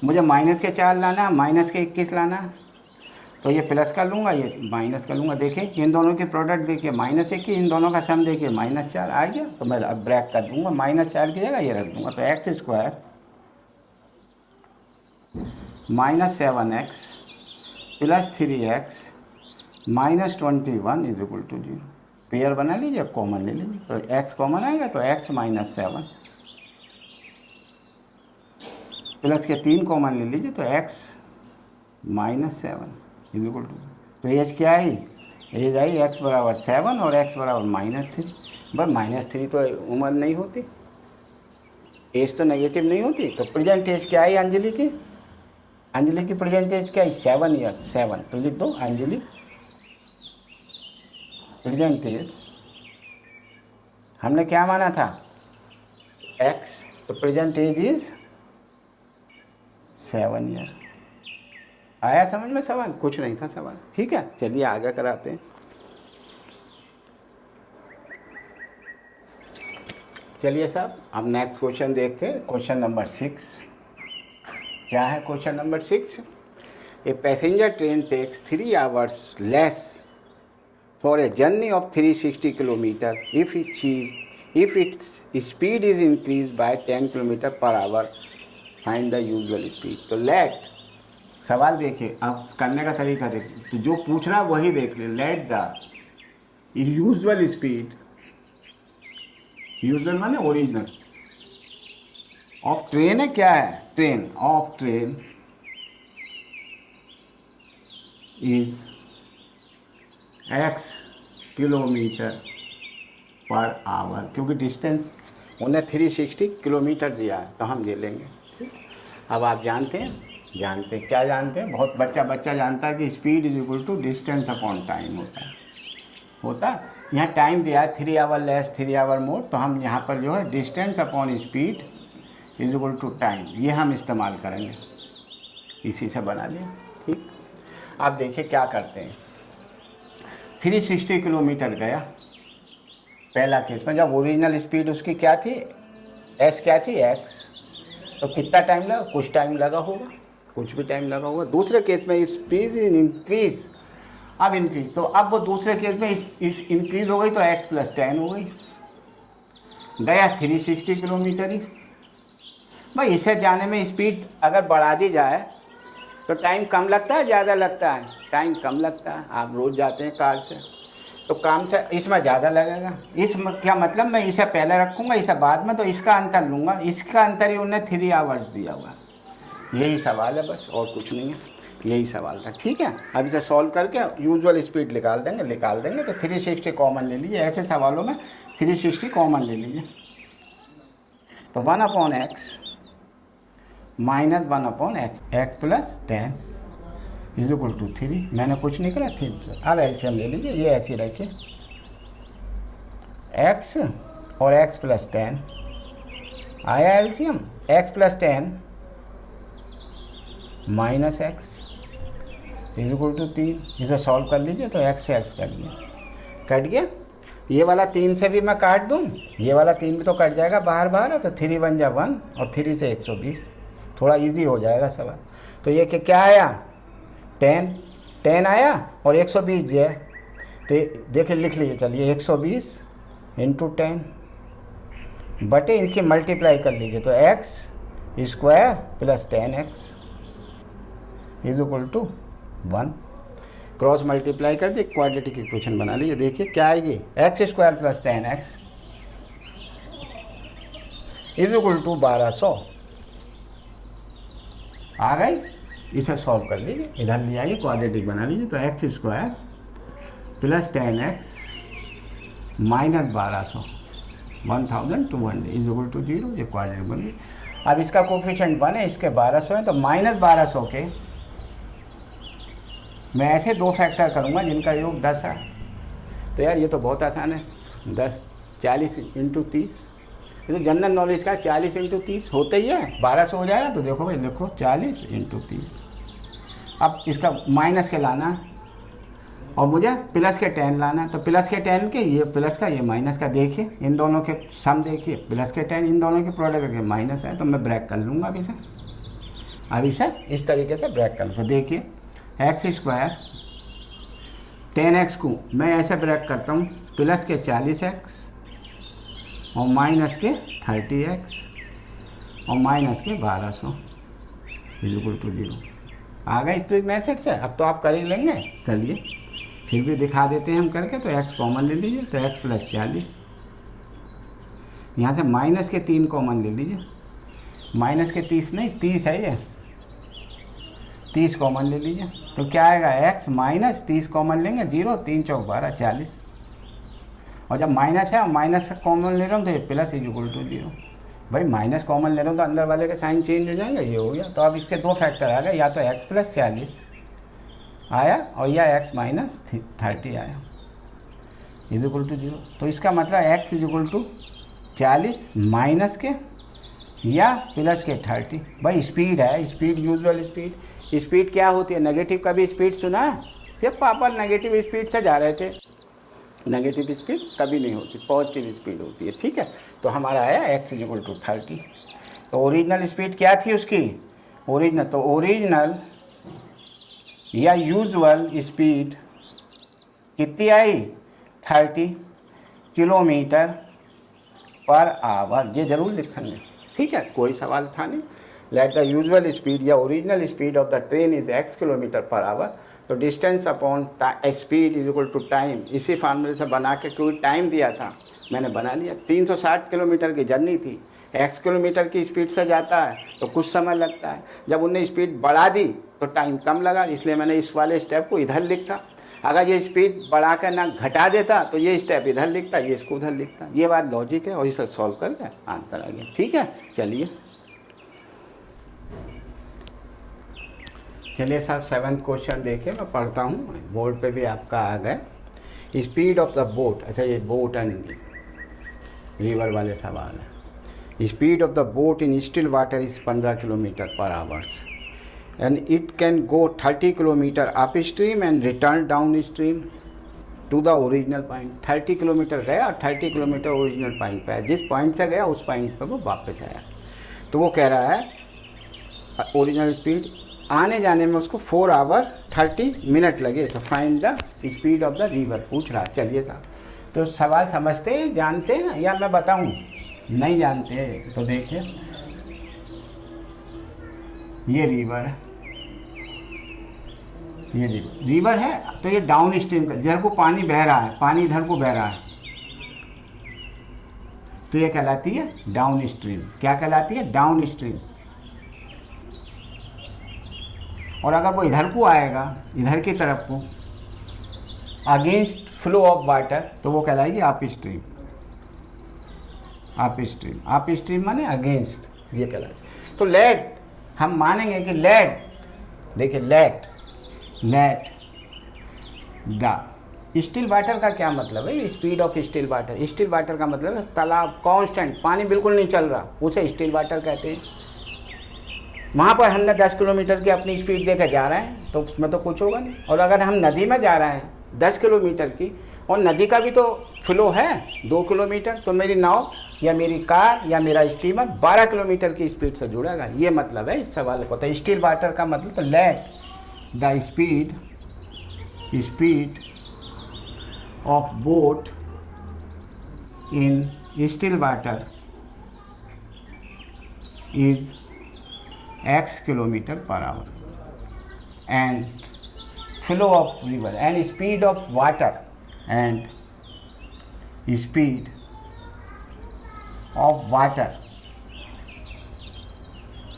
मुझे माइनस के 4 लाना, माइनस के 21 लाना, तो ये प्लस कर लूँगा, ये माइनस कर लूँगा। देखिए इन दोनों की प्रोडक्ट देखिए, -21, इन दोनों का सम देखिए -4 आ गया। तो मैं अब ब्रैक कर दूँगा, -4 की जगह ये रख दूँगा। तो x² minus 7x plus 3x minus 21 is equal to 0। Pair बना लीजिए, कॉमन ले लीजिए। तो x कॉमन आएगा तो x - 7 प्लस के 3 कॉमन ले लीजिए तो x - 7 इज इक्वल टू, तो एज क्या आई? एज आई x = 7 और x = -3। बस -3 तो उम्र नहीं होती, एज तो नेगेटिव नहीं होती। तो प्रेजेंट एज क्या आई अंजलि की? अंजलि की प्रेजेंट एज क्या है? 7 ईयर। 7 तो लिख दो अंजलि प्रेजेंट एज, हमने क्या माना था? x, तो प्रेजेंट एज इज 7 ईयर। आया समझ में सवाल? कुछ नहीं था सवाल। ठीक है, चलिए आगे कराते हैं। चलिए साहब, अब नेक्स्ट क्वेश्चन देखते हैं। क्वेश्चन नंबर 6 क्या है? Question number 6, a passenger train takes 3 hours less for a journey of 360 kilometre if its speed is increase by 10 km/h, find the usual speed. तो लेट, सवाल देखिए, अब करने का तरीका देखिए, तो जो पूछ रहा है वही देख ले। Late the usual speed, usual माने ओरिजिनल, ऑफ ट्रेन है, क्या है? Train, of train is x km/h, क्योंकि डिस्टेंस उन्हें 360 किलोमीटर दिया है तो हम ले लेंगे। अब आप जानते हैं क्या जानते हैं? बहुत बच्चा जानता है कि speed is equal to distance upon time होता है। यहाँ टाइम दिया है 3 hour लेस 3 hour मोर, तो हम यहाँ पर जो है distance upon speed is equal to time, ये हम इस्तेमाल करेंगे, इसी से बना लिया। ठीक, आप देखिए क्या करते हैं। 360 किलोमीटर गया पहला केस में, जब ओरिजिनल स्पीड उसकी क्या थी, एस क्या थी, एक्स, तो कितना टाइम लगा? कुछ टाइम लगा होगा, कुछ भी टाइम लगा होगा। दूसरे केस में स्पीड इंक्रीज, अब इंक्रीज, तो अब वो दूसरे केस में इस इंक्रीज हो गई तो x + 10 हो गई, गया 360 किलोमीटर ही। भाई इसे जाने में स्पीड अगर बढ़ा दी जाए तो टाइम कम लगता है, ज़्यादा लगता है? टाइम कम लगता है। आप रोज़ जाते हैं कार से, तो काम से इसमें ज़्यादा लगेगा। इसमें क्या मतलब, मैं इसे पहले रखूँगा, इसे बाद में, तो इसका अंतर लूँगा। इसका अंतर ही उन्हें 3 hours दिया हुआ। यही सवाल है बस, और कुछ नहीं है, यही सवाल था। ठीक है, अब इसे सॉल्व करके यूजुअल स्पीड निकाल देंगे। तो 360 कॉमन ले लीजिए, ऐसे सवालों में 360 कॉमन ले लीजिए। तो 1/x -1/x, x + 10 is equal to 3। मैंने कुछ नहीं करा, 3। अब एलसीएम ले लीजिए, ये ऐसे रखिए, x और x + 10 आया LCM, x + 10 -x is equal to 3। इसे सॉल्व कर लीजिए, तो x से x कट गया। ये वाला 3 से भी मैं काट दूँ, ये वाला 3 भी तो कट जाएगा, बाहर है, तो 3 × 1 = 1 और 3 से 120, थोड़ा इजी हो जाएगा सवाल। तो ये क्या आया, 10 आया और 120 जो है, तो देखिए लिख लीजिए, चलिए 120 × 10 बटे इनकी मल्टीप्लाई कर लीजिए, तो x² + 10x is equal to 1। Cross multiply कर दे, क्वाड्रेटिक इक्वेशन बना लीजिए। देखिए क्या आएगी, x² + 10x is equal to 1200 आ गई। इसे सॉल्व कर लीजिए, इधर ले आइए, क्वाड्रेटिक बना लीजिए। तो x² + 10x -1200 1200 is equal to 0, ये क्वाड्रेटिक बन गई। अब इसका कोफिशिएंट 1 है, इसके 1200 है, तो -1200 के मैं ऐसे 2 फैक्टर करूँगा जिनका योग 10 है। तो यार ये तो बहुत आसान है, 40 × 30, ये तो जनरल नॉलेज का 40 × 30 होता ही है, 1200 हो जाएगा। तो देखो भाई, लिखो 40 × 30। अब इसका माइनस के लाना और मुझे प्लस के 10 लाना, तो प्लस के 10 के ये प्लस का, ये माइनस का। देखिए इन दोनों के सम, देखिए प्लस के 10 इन दोनों के प्रोडक्ट के माइनस है, तो मैं ब्रेक कर लूँगा अब इसे इस तरीके से ब्रेक कर लूँ। तो देखिए x² 10x को मैं ऐसे ब्रेक करता हूँ, प्लस के 40x और माइनस के 30x और माइनस के 1200 इज इक्वल टू 0 आ गए स्प्लिट मेथड से। अब तो आप कर ही लेंगे, चलिए फिर भी दिखा देते हैं हम करके। तो x कॉमन ले लीजिए, तो x + 40, यहाँ से माइनस के 3 कॉमन ले लीजिए, माइनस के 30 नहीं, 30 है ये, 30 कॉमन ले लीजिए। तो क्या आएगा, x - 30 कॉमन लेंगे, 0 3 × 4 = 12 40, और जब माइनस है और माइनस कॉमन ले रहा हूँ तो ये प्लस इज इक्वल टू 0। भाई माइनस कॉमन ले रहा हूँ तो अंदर वाले के साइन चेंज हो जाएंगे, ये हो गया। तो अब इसके 2 फैक्टर आ गए, या तो x + 40 आया और या x - 30 आया इज इक्वल टू 0। तो इसका मतलब x is equal to 40 minus के या प्लस के 30। भाई स्पीड है, स्पीड यूजुअल स्पीड क्या होती है, नेगेटिव का भी स्पीड सुना है, सिर्फ पापा नेगेटिव स्पीड से जा रहे थे, नेगेटिव स्पीड कभी नहीं होती, पॉजिटिव स्पीड होती है, ठीक है। तो हमारा आया x इज इक्वल टू 30। तो ओरिजिनल स्पीड क्या थी उसकी, ओरिजिनल, तो ओरिजिनल या यूजुअल स्पीड कितनी आई, 30 किलोमीटर पर आवर, ये जरूर लिखेंगे, ठीक है, कोई सवाल था नहीं। लेट द यूजुअल स्पीड या original speed of the train is x kilometre per hour, तो distance upon speed is equal to time, इसी फार्मूले से बना के, क्योंकि टाइम दिया था मैंने बना लिया। 360 किलोमीटर की जर्नी थी, x किलोमीटर की स्पीड से जाता है तो कुछ समय लगता है, जब उनने स्पीड बढ़ा दी तो टाइम कम लगा, इसलिए मैंने इस वाले स्टेप को इधर लिखा। अगर ये स्पीड बढ़ा कर ना घटा देता तो ये स्टेप इधर लिखता, ये इसको उधर लिखता। ये बात लॉजिक है और इसे सॉल्व करके आंसर आ गया, ठीक है। चलिए साहब 7th क्वेश्चन देखिए, मैं पढ़ता हूँ, बोर्ड पे भी आपका आ गया। स्पीड ऑफ द बोट, अच्छा ये बोट एंड रिवर वाले सवाल है। Speed of the boat in still water is 15 kilometre per hours and it can go 30 kilometre upstream and return downstream to the original point. 30 kilometre गया और 30 kilometre original point पे आया, जिस point से गया उस point पे वो वापस आया। तो वो कह रहा है ओरिजिनल स्पीड आने जाने में उसको 4 आवर 30 मिनट लगे, तो find the speed of the river पूछ रहा। चलिए साहब, तो सवाल समझते हैं, जानते हैं, या मैं बताऊं, नहीं जानते तो देखिए, ये रिवर है, ये रिवर है, तो ये डाउन स्ट्रीम का, इधर को पानी बह रहा है, पानी इधर को बह रहा है, तो ये कहलाती है डाउन स्ट्रीम। क्या कहलाती है, डाउन स्ट्रीम। और अगर वो इधर को आएगा, इधर की तरफ को, अगेंस्ट फ्लो ऑफ वाटर, तो वो कहलाएगी upstream. Upstream, upstream माने अगेंस्ट, ये कहलाएगी। तो लेट, हम मानेंगे कि लेट, देखिए लेट द स्टिल वाटर का क्या मतलब है, speed of still water. Still water का मतलब है तालाब, कांस्टेंट, पानी बिल्कुल नहीं चल रहा, उसे स्टिल वाटर कहते हैं। वहाँ पर हमने 10 किलोमीटर की अपनी स्पीड देकर जा रहे हैं तो उसमें तो कुछ होगा नहीं। और अगर हम नदी में जा रहे हैं 10 किलोमीटर की, और नदी का भी तो फ्लो है 2 किलोमीटर, तो मेरी नाव या मेरी कार या मेरा स्टीमर 12 किलोमीटर की स्पीड से जुड़ेगा। ये मतलब है इस सवाल को। तो स्टिल वाटर का मतलब, तो let the speed of boat in still water is x kilometre per our and flow of river and speed of water and speed of water,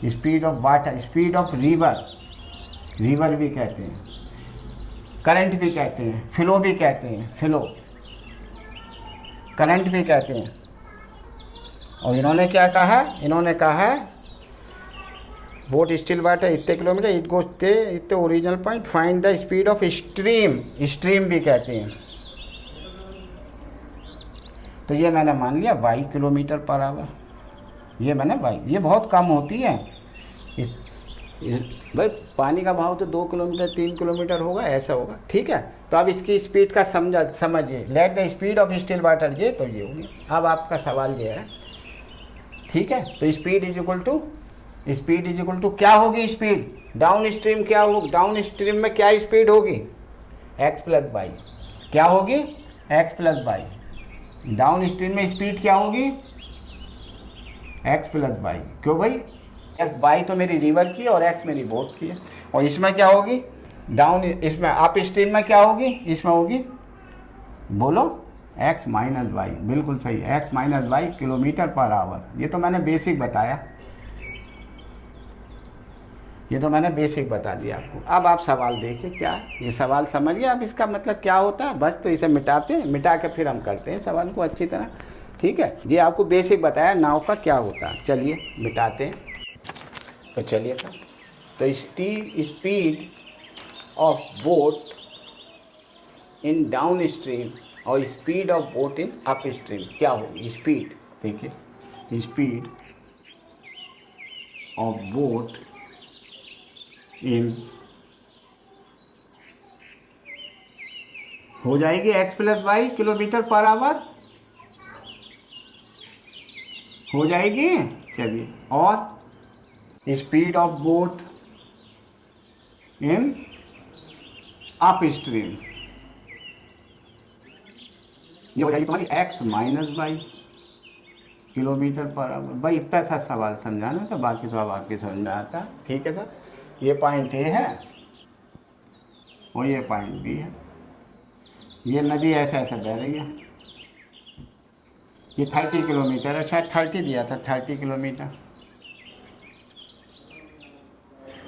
speed of water, speed of river, river भी कहते हैं, current भी कहते हैं, flow भी कहते हैं, flow, current भी कहते हैं। और इन्होंने क्या कहा, इन्होंने कहा बोट स्टिल वाटर इतने किलोमीटर, इट गोज ते इतने original point, find the speed of stream, stream भी कहते हैं। तो ये मैंने मान लिया y किलोमीटर पर आवर, ये मैंने y, ये बहुत कम होती है इस भाई, पानी का भाव तो 2 किलोमीटर 3 किलोमीटर होगा, ऐसा होगा, ठीक है। तो अब इसकी स्पीड का समझिए, let the speed of still water, ये तो ये होगी। अब आपका सवाल ये है, ठीक है, तो स्पीड इज इक्वल टू क्या होगी, स्पीड डाउन स्ट्रीम क्या होगी, डाउन स्ट्रीम में क्या स्पीड होगी, x प्लस वाई, क्या होगी, x plus y. Downstream में स्पीड क्या होगी, x प्लस वाई। क्यों भाई, वाई तो मेरी रिवर की और x मेरी बोट की है। और इसमें क्या होगी, डाउन, इसमें अप स्ट्रीम में क्या होगी, इसमें होगी, बोलो, x माइनस वाई, बिल्कुल सही, x minus y kilometre per hour. ये तो मैंने बेसिक बताया, ये तो मैंने बेसिक बता दिया आपको। अब आप सवाल देखिए, क्या ये सवाल समझ गए अब इसका मतलब क्या होता है। बस तो इसे मिटाते हैं, मिटा के फिर हम करते हैं सवाल को अच्छी तरह, ठीक है। ये आपको बेसिक बताया नाव का क्या होता है। चलिए मिटाते हैं, तो चलिए सर, तो speed of boat in downstream और speed of boat in upstream क्या होगी, स्पीड देखिए, स्पीड ऑफ बोट इन हो जाएगी x plus y kilometre per hour, हो जाएगी। चलिए, और speed of boat in upstream, ये हो जाएगी तुम्हारी x minus y kilometre per hour. भाई इतना सा सवाल समझाना था, बाकी तो अब आपके समझ में आता। ठीक है सर, ये पॉइंट ए है और ये पॉइंट बी है। ये नदी ऐसे ऐसे बह रही है, ये 30 किलोमीटर है, शायद 30 दिया था, 30 किलोमीटर।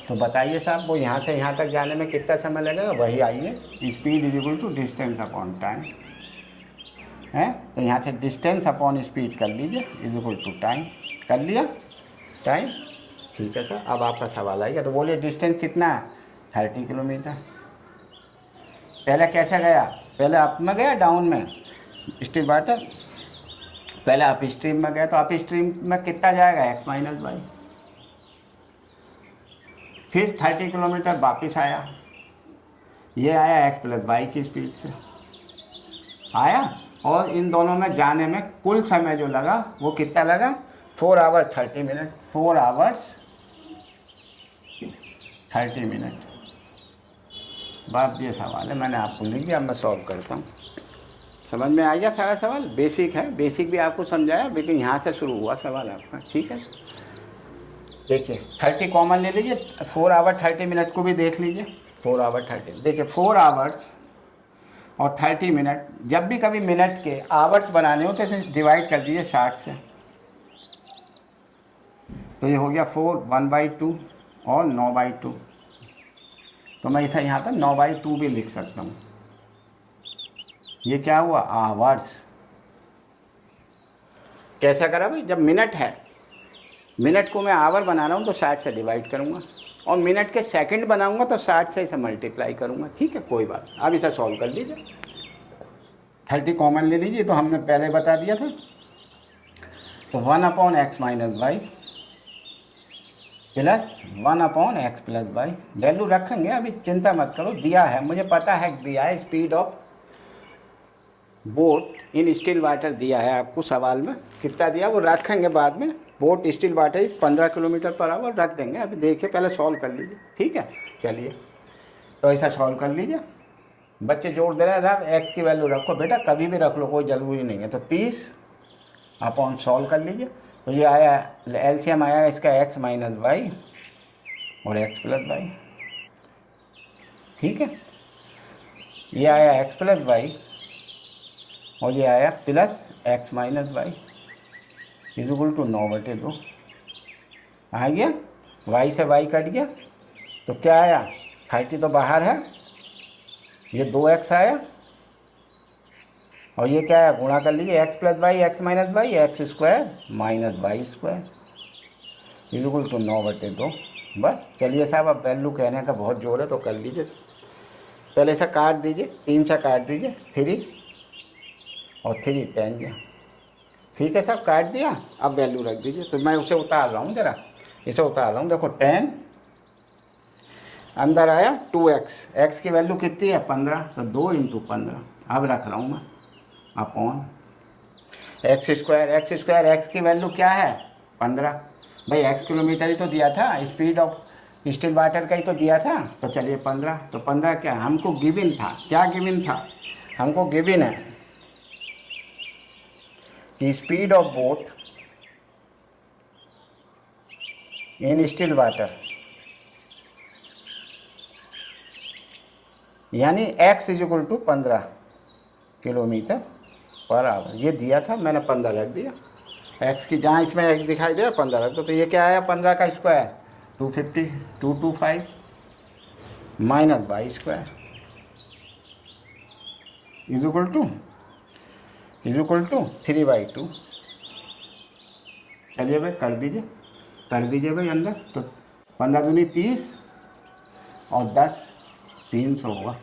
तो बताइए साहब, वो यहाँ से यहाँ तक जाने में कितना समय लगेगा? वही आइए, speed is equal to distance upon time है। तो यहाँ से डिस्टेंस अपॉन स्पीड कर लीजिए, इज इक्वल टू टाइम। कर लिया टाइम, ठीक है सर। अब आपका सवाल आएगा, तो बोलिए डिस्टेंस कितना है? 30 किलोमीटर। पहले कैसे गया? पहले अप में गया डाउन में? स्ट्रीम वाटर पहले अप स्ट्रीम में गया, तो अप स्ट्रीम में कितना जाएगा? x minus y. फिर 30 किलोमीटर वापस आया, ये आया x प्लस वाई की स्पीड से आया, और इन दोनों में जाने में कुल समय जो लगा वो कितना लगा? 4 आवर 30 मिनट। 4 hours 30 minute. बाप ये सवाल है, मैंने आपको लिख दिया, अब मैं सॉल्व करता हूँ। समझ में आ गया सारा सवाल? बेसिक है, बेसिक भी आपको समझाया, लेकिन यहाँ से शुरू हुआ सवाल आपका। ठीक है, देखिए 30 कॉमन ले लीजिए, 4 आवर 30 मिनट को भी देख लीजिए। 4 आवर 30, देखिए 4 आवर्स और 30 मिनट, जब भी कभी मिनट के आवर्स बनाने हो तो इसे डिवाइड कर दीजिए 60 से। तो ये हो गया 4 1/2 और 9/2। तो मैं इसे यहाँ पर 9/2 भी लिख सकता हूँ। ये क्या हुआ? आवर्स। कैसा करा भाई? जब मिनट है, मिनट को मैं आवर बना रहा हूँ तो 60 से डिवाइड करूँगा, और मिनट के सेकंड बनाऊँगा तो 60 से इसे मल्टीप्लाई करूँगा। ठीक है, कोई बात। अब इसे सॉल्व कर लीजिए। 30 कॉमन ले लीजिए, तो हमने पहले बता दिया था। तो 1/x minus y plus 1/x plus y, value रखेंगे, अभी चिंता मत करो। दिया है, मुझे पता है दिया है, speed of boat in still water दिया है आपको सवाल में। कितना दिया वो रखेंगे बाद में। Boat still water is 15 kilometre per our रख देंगे। अभी देखिए, पहले सॉल्व कर लीजिए। ठीक है, चलिए तो ऐसा सॉल्व कर लीजिए। बच्चे जोड़ दे रहे हैं, रब एक्स की वैल्यू रखो बेटा, कभी भी रख लो, कोई ज़रूरी नहीं है। तो 30 अपॉन सॉल्व कर लीजिए। तो ये आया, एलसीएम आया इसका x माइनस वाई और x प्लस वाई। ठीक है, ये आया x प्लस वाई और ये आया plus x minus y is equal to 9/2 आ गया। y से y कट गया, तो क्या आया? 30 तो बाहर है, ये 2x आया, और ये क्या है? गुणा कर लीजिए, x plus y x minus y, x square minus y square is equal to 9/2। बस। चलिए साहब, अब वैल्यू कहने का बहुत जोर है तो कर लीजिए। पहले से काट दीजिए, 3 से काट दीजिए, 3 और 3 10 गया। ठीक है साहब, काट दिया। अब वैल्यू रख दीजिए। तो मैं उसे उतार रहा हूँ, ज़रा इसे उतार रहा हूँ। देखो 10 अंदर आया, 2x, x की वैल्यू कितनी है? 15, तो 2 × 15। अब रख रहा हूँ मैं अपॉन एक्स स्क्वायर। एक्स की वैल्यू क्या है? 15। भाई x किलोमीटर ही तो दिया था, स्पीड ऑफ स्टिल वाटर का ही तो दिया था। तो चलिए 15, तो 15 क्या हमको गिवन था? क्या गिवन था? हमको गिवन है कि speed of boat in still water, यानी x is equal to 15 kilometre per hour. ये दिया था, मैंने 15 रख दिया। x की जहाँ इसमें x दिखाई दे रहा 15 रख दो। तो ये क्या आया? 15 का square 250, 225 minus y square is equal to 3/2। चलिए भाई कर दीजिए भाई अंदर। तो 15 दूनी 30 और 10 300 हुआ।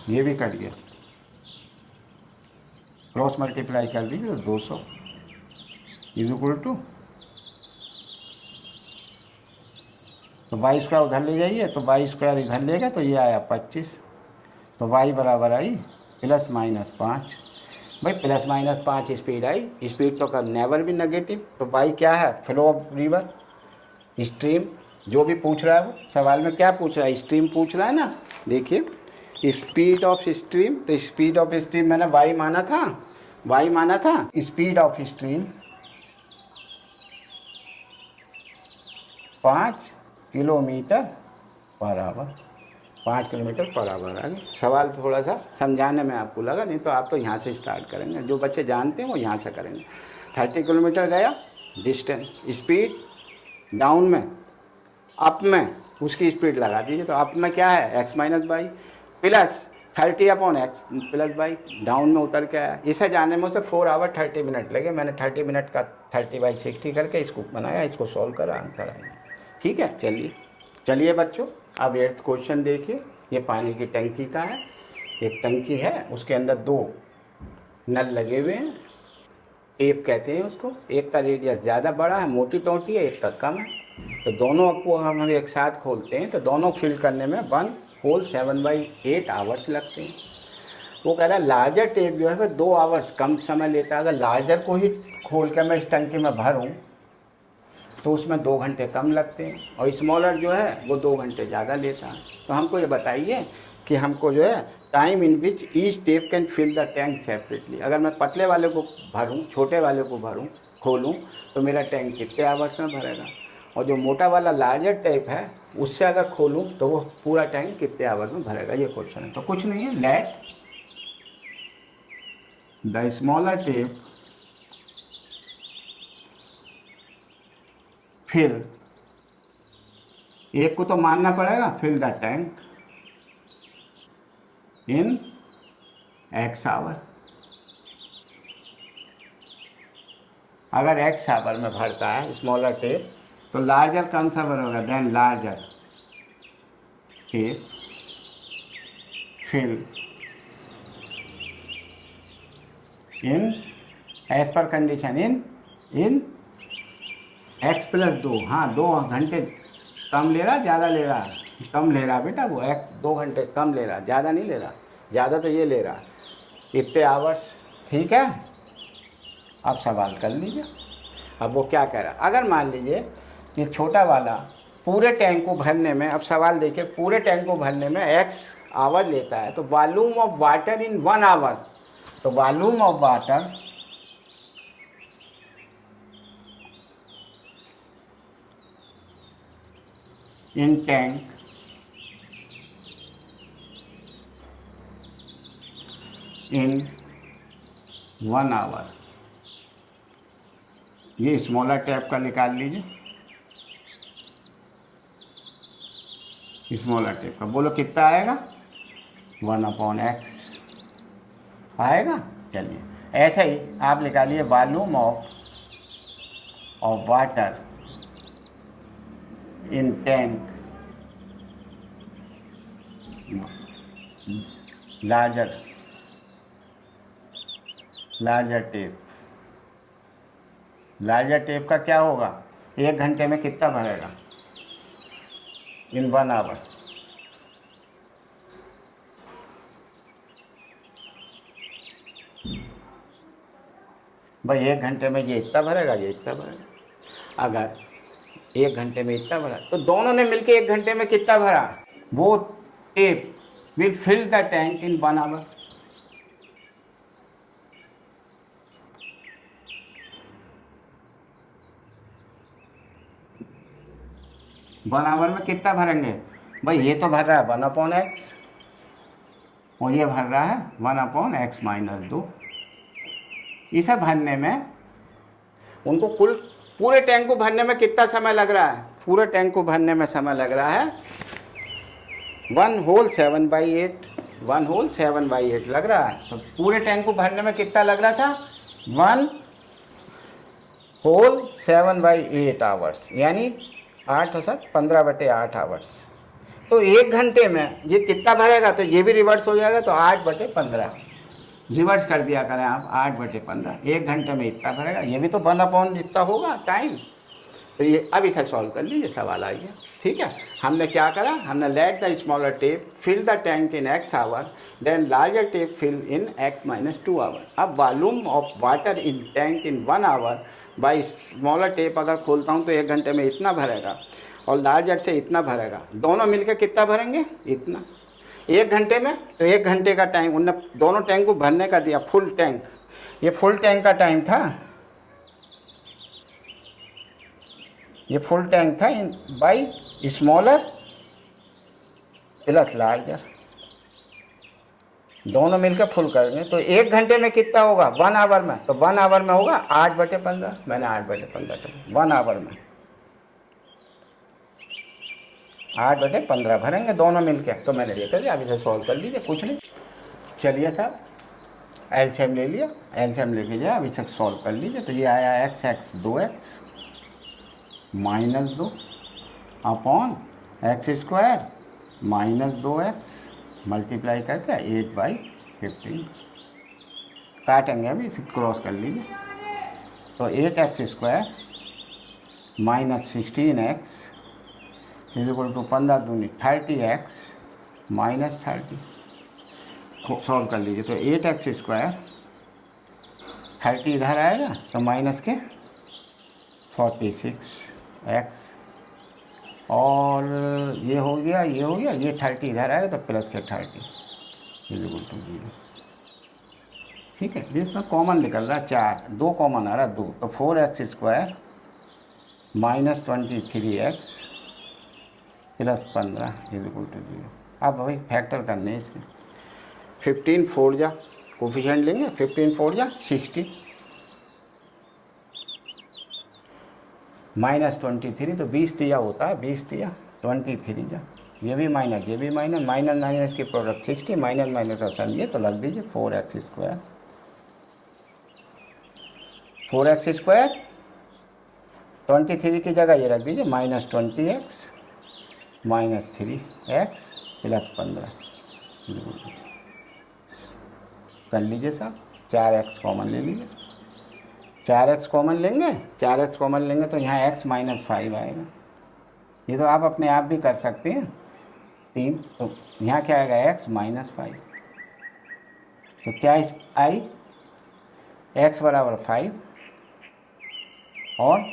ये भी कट गया, क्रॉस मल्टीप्लाई कर दीजिए तो 200 इज इक्वल टू तो वाई स्क्वायर उधर ले जाइए, तो वाई स्क्वायर इधर लेगा तो ये आया 25। तो वाई बराबर आई ±5। भाई ±5 स्पीड आई, स्पीड तो कर नेवर भी नेगेटिव। तो वाई क्या है? Flow of river, stream. जो भी पूछ रहा है वो सवाल में क्या पूछ रहा है? स्ट्रीम पूछ रहा है ना। देखिए स्पीड ऑफ स्ट्रीम, तो स्पीड ऑफ स्ट्रीम मैंने वाई माना था, वाई माना था। Speed of stream 5 kilometre per our, 5 kilometre per our है। सवाल थोड़ा सा समझाने में आपको लगा, नहीं तो आप तो यहाँ से स्टार्ट करेंगे। जो बच्चे जानते हैं वो यहाँ से करेंगे। 30 किलोमीटर गया डिस्टेंस, स्पीड डाउन में, अप में उसकी स्पीड लगा दीजिए। तो अप में क्या है? x minus by plus 30/x plus by. Down में उतर के आया। इसे जाने में उसे 4 आवर 30 मिनट लगे। मैंने 30 मिनट का 30/60 करके इसको बनाया, इसको सॉल्व करा, आंसर आया। ठीक है, चलिए बच्चों, अब 8th क्वेश्चन देखिए। ये पानी की टंकी का है। एक टंकी है, उसके अंदर 2 नल लगे हुए हैं, टेप कहते हैं उसको। एक का रेडियस ज़्यादा बड़ा है, मोटी टोटी है, एक का कम है। तो दोनों को हम एक साथ खोलते हैं तो दोनों फिल करने में 1 होल 7/8 आवर्स लगते हैं। वो कह रहा है लार्जर टेप जो है वह 2 आवर्स कम समय लेता है। अगर लार्जर को ही खोल कर मैं इस टंकी में भरूँ तो उसमें 2 घंटे कम लगते हैं, और स्मॉलर जो है वो 2 घंटे ज़्यादा लेता है। तो हमको ये बताइए कि हमको जो है time in which each tap can fill the tank separately. अगर मैं पतले वाले को भरूँ, छोटे वाले को भरूँ, खोलूँ, तो मेरा टैंक कितने आवर्स में भरेगा, और जो मोटा वाला लार्जर टेप है उससे अगर खोलूँ तो वो पूरा टैंक कितने आवर्स में भरेगा। ये क्वेश्चन है। तो कुछ नहीं है, let the smaller tap fill, एक को तो मानना पड़ेगा, fill the tank in x hour. अगर x आवर में भरता है स्मॉलर टेप, तो लार्जर कौन सा भरोगा? Then larger tap fill in as पर कंडीशन इन x + 2। हाँ, 2 घंटे कम ले रहा, ज़्यादा ले रहा? कम ले रहा बेटा, वो 2 घंटे कम ले रहा, ज़्यादा नहीं ले रहा। ज़्यादा तो ये ले रहा, इतने आवर्स। ठीक है, अब सवाल कर लीजिए। अब वो क्या कह रहा है? अगर मान लीजिए कि छोटा वाला पूरे टैंक को भरने में, अब सवाल देखिए, पूरे टैंक को भरने में x आवर लेता है, तो volume of water in 1 hour. तो volume of water in tank in 1 hour, ये स्मॉलर टैप का निकाल लीजिए। स्मॉलर टैप का बोलो कितना आएगा? 1/x आएगा। चलिए, ऐसा ही आप निकालिए volume of water in tank larger tape. Larger tape का क्या होगा? 1 घंटे में कितना भरेगा इन 1 आवर? भाई 1 घंटे में ये इतना भरेगा, ये इतना भरेगा। अगर 1 घंटे में इतना भरा, तो दोनों ने मिलकर 1 घंटे में कितना भरा? वो tap will fill the tank in 1 hour. One hour में कितना भरेंगे? भाई ये तो भर रहा है 1/x, और ये भर रहा है 1/x - 2। इसे भरने में उनको कुल पूरे टैंक को भरने में कितना समय लग रहा है? पूरे टैंक को भरने में समय लग रहा है 1 होल 7/8, 1 होल 7/8 लग रहा है। तो पूरे टैंक को भरने में कितना लग रहा था? 1 होल 7/8 आवर्स, यानी 8 और 7 15/8 आवर्स। तो 1 घंटे में ये कितना भरेगा? तो ये भी रिवर्स हो जाएगा, तो 8/15 रिवर्स कर दिया करें आप, 8/15। 1 घंटे में इतना भरेगा, ये भी तो 1/, इतना होगा टाइम। तो ये अब इसे सॉल्व कर लीजिए, सवाल आ गया। ठीक है, हमने क्या करा, हमने let the smaller tap fill the tank in x hour, then larger tap fill in x-2 hour. अब volume of water in tank in 1 hour by smaller tap अगर खोलता हूँ तो 1 घंटे में इतना भरेगा और लार्जर से इतना भरेगा, दोनों मिलकर कितना भरेंगे, इतना। 1 घंटे में, तो 1 घंटे का टाइम उनने दोनों टैंक को भरने का दिया, फुल टैंक। ये फुल टैंक का टाइम था, ये फुल टैंक था in by small r plus larger, दोनों मिलकर फुल करेंगे। तो 1 घंटे में कितना होगा, 1 आवर में, तो 1 आवर में होगा 8/15। मैंने 8/15 1 आवर में 8/15 भरेंगे दोनों मिलकर। तो मैंने ये कर दिया, अब इसे सॉल्व कर लीजिए, कुछ नहीं। चलिए साहब, एलसीएम ले लिया, एलसीएम लेके जाए, अब इसे सॉल्व कर लीजिए। तो ये आया x 2x -2 upon x² -2x multiply करके 8/15 काटेंगे, अभी इसे क्रॉस कर लीजिए। तो 8x² -16x इक्वल टू 15 दूनी 30x -30 सॉल्व कर लीजिए। तो 8x² 30 इधर आएगा तो माइनस के 46x, और ये हो गया, ये हो गया, ये 30 इधर आएगा तो प्लस के 30 इक्वल टू 0। ठीक है, जिसमें कॉमन निकल रहा है 4, 2 कॉमन आ रहा है 2, तो 4x² -23x plus 15 equal to 0। अब भाई फैक्टर करने हैं इसके। 15 4 जा कोफिशिएंट लेंगे, 15 4 जा 60 -23, तो 20 दिया होता है, 20 दिया 23 जा, ये भी माइनस, ये भी माइनस, माइनस माइनस की प्रोडक्ट 60, माइनस माइनस का सम, ये तो लग दीजिए 4x²। 4x² 23 की जगह ये रख दीजिए -20x -3x प्लस 15 कर लीजिए साहब। 4x कॉमन ले लीजिए, 4x कॉमन लेंगे, 4x कॉमन लेंगे तो यहाँ x -5 आएगा। ये तो आप अपने आप भी कर सकते हैं, 3, तो यहाँ क्या आएगा x -5, तो क्या आई x बराबर 5 और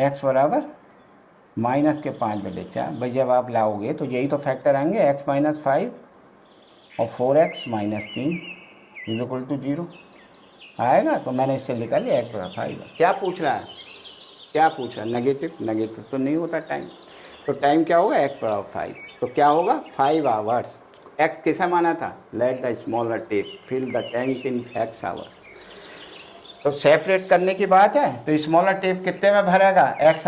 x बराबर -5/4। भाई जब आप लाओगे तो यही तो फैक्टर आएंगे, x -5 और 4x -3 इक्वल टू 0 आएगा। तो मैंने इससे लिखा लिया x बराबर 5। क्या पूछ रहा है, क्या पूछ रहा है, नेगेटिव, नेगेटिव तो नहीं होता टाइम, तो टाइम क्या होगा, x बराबर 5, तो क्या होगा 5 आवर्स। x कैसा माना था, let the smaller tap fill the tank in x hour, तो सेपरेट करने की बात है। तो स्मॉलर टेप कितने में भरेगा, x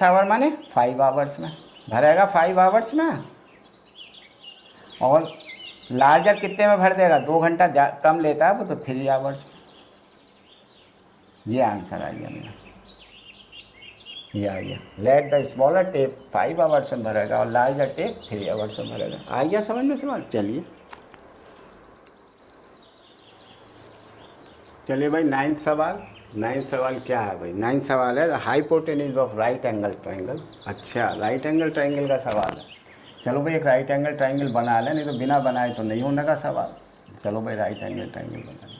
आवर माने 5 आवर्स में भरेगा, 5 आवर्स में, और लार्जर कितने में भर देगा, 2 घंटा कम लेता है वो, तो 3 आवर्स। ये आंसर आ गया मेरा, ये आ गया। Late the smaller tape 5 hours में भरेगा और लार्जर टेप 3 आवर्स में भरेगा। आ गया समझ में सवाल। चलिए भाई 9th सवाल। 9th सवाल क्या है भाई, 9th सवाल है hypotenuse of right angle triangle. अच्छा, राइट एंगल ट्रायंगल का सवाल है। चलो भाई एक राइट एंगल ट्रायंगल बना लें, नहीं तो बिना बनाए तो नहीं होने का सवाल। चलो भाई राइट एंगल ट्रायंगल बना लें।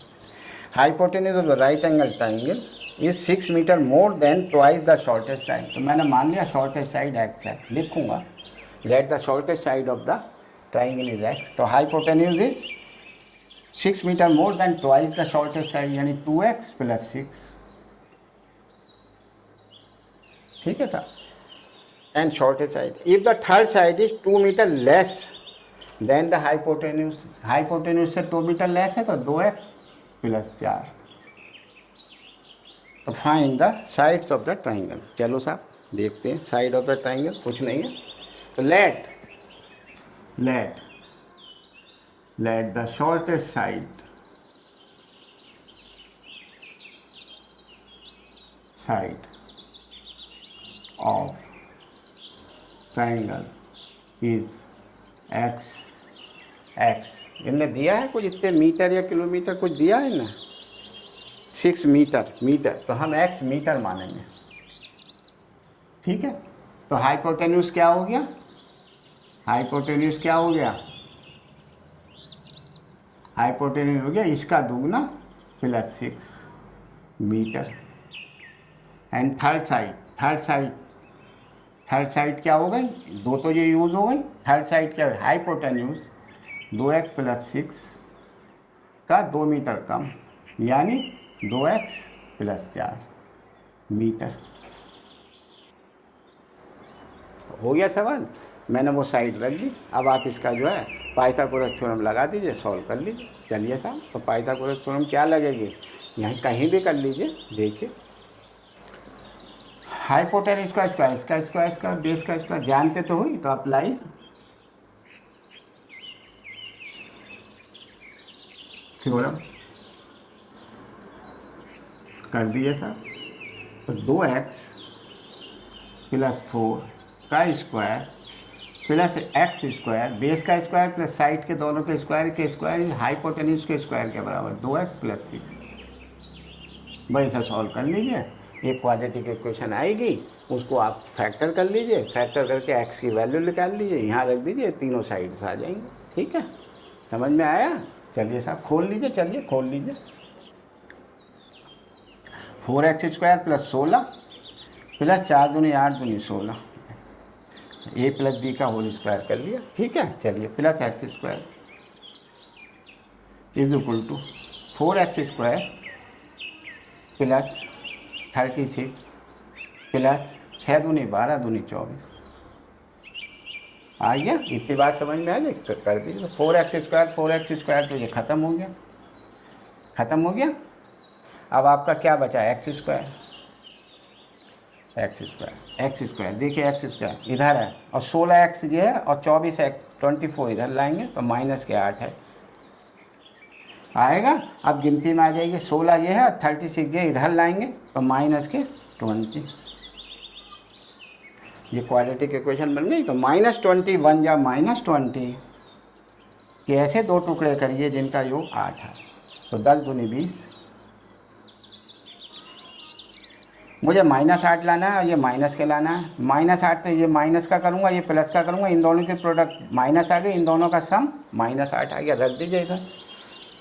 Hypotenuse of the right angle triangle is 6 metre more than twice the shortest side. तो मैंने मान लिया शॉर्टेस्ट साइड x है, लिखूंगा let the shortest side of the triangle is x। तो hypotenuse is 6 metre more than twice the shortest side, यानी 2x + 6। ठीक है sir, and shortest side if the third side is 2 metre less than the hypotenuse. Hypotenuse से 2 metre less है तो 2x + 4। तो find the sides of the triangle. चलो साहब देखते हैं साइड ऑफ द ट्राइंगल, कुछ नहीं है। तो let the shortest side of triangle is x। इनने दिया है कुछ इतने मीटर या किलोमीटर कुछ दिया है ना, 6 मीटर, तो हम x मीटर मानेंगे। ठीक है, तो हाइपोटेन्यूज क्या हो गया, हाइपोटेन्यूज क्या हो गया, हाइपोटेन्यूज हो गया इसका दुगना plus 6 metre. And third side क्या हो गई, दो तो ये यूज़ हो गई, थर्ड साइड क्या है, हाइपोटेन्यूज 2x प्लस 6 का 2 मीटर कम, यानी 2x प्लस 4 मीटर। हो गया सवाल, मैंने वो साइड रख दी। अब आप इसका जो है पाइथागोरस थ्योरम लगा दीजिए, सॉल्व कर लीजिए। चलिए साहब, तो पाइथागोरस थ्योरम क्या लगेगी, यहीं कहीं भी कर लीजिए। देखिए हाइपोटेन्यूज का स्क्वायर, इसका स्क्वायर, इसका बेस का स्क्वायर जानते तो हुई, तो अप्लाई थ्योरम कर दिए साहब। तो 2x प्लस 4 का square plus x square, base का स्क्वायर प्लस साइड के दोनों के स्क्वायर हाइपोटेन्यूज के स्क्वायर के बराबर 2x प्लस 6। भाई इसे सॉल्व कर लीजिए, एक क्वाड्रेटिक इक्वेशन आएगी, उसको आप फैक्टर कर लीजिए, फैक्टर करके x की वैल्यू निकाल लीजिए, यहाँ रख दीजिए, तीनों साइड्स आ जाएंगे। ठीक है, समझ में आया। चलिए साहब खोल लीजिए, चलिए खोल लीजिए। 4x स्क्वायर प्लस 16 प्लस 4 दूनी 8 दूनी 16, a प्लस बी का होल स्क्वायर कर लिया। ठीक है, चलिए plus x square is equal to 4x square plus 36 plus 6 दूनी 12 दूनी 24। आ गया, इतनी बात समझ में आ गई, कर दीजिए। 4x स्क्वायर तो ये ख़त्म हो गया, ख़त्म हो गया। अब आपका क्या बचा, एक्स स्क्वायर देखिए, एक्स स्क्वायर इधर है और 16x ये है और 24x 24 इधर लाएंगे तो माइनस के 8x आएगा। अब गिनती में आ जाएगी, 16 ये है और 36 ये इधर लाएंगे तो माइनस के 20। ये क्वाड्रेटिक इक्वेशन बन गई। तो -21 या -20 के ऐसे दो टुकड़े करिए जिनका योग 8 है। तो 10 दूनी 20, मुझे -8 लाना है और ये माइनस के लाना है। -8 तो ये माइनस का करूँगा, ये प्लस का करूँगा, इन दोनों के प्रोडक्ट माइनस आ गए, इन दोनों का सम -8 आ गया, रख दीजिए इधर।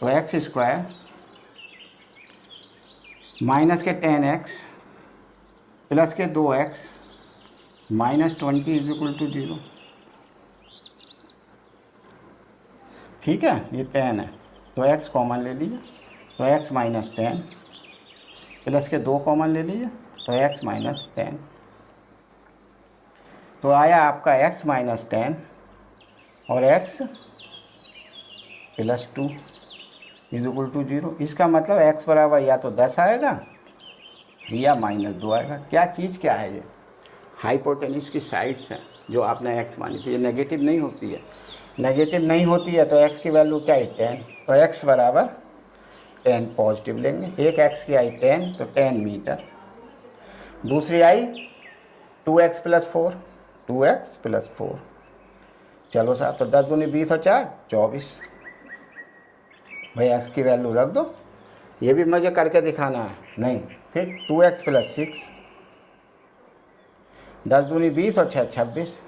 तो एक्स स्क्वायर माइनस के 10x प्लस के 2x -20 इज इक्वल टू 0। ठीक है, ये 10 है तो x कॉमन ले लीजिए, तो x माइनस 10 प्लस के 2 कॉमन ले लीजिए तो x माइनस 10। तो आया आपका x माइनस 10 और x plus 2 is equal to 0। इसका मतलब x बराबर या तो 10 आएगा या -2 आएगा। क्या चीज़ क्या है, ये हाइपोटेन्यूज की साइड्स हैं जो आपने x मानी थी, ये नेगेटिव नहीं होती है। नेगेटिव नहीं होती है तो x की वैल्यू क्या है, 10। तो x बराबर 10 पॉजिटिव लेंगे। एक x की आई 10 तो 10 मीटर, दूसरी आई 2x प्लस 4। चलो साहब, तो 10 दूनी 20 और 4 24। भाई x की वैल्यू रख दो, ये भी मुझे करके दिखाना है नहीं। फिर 2x प्लस 6, 10 दूनी 20 और 6 26।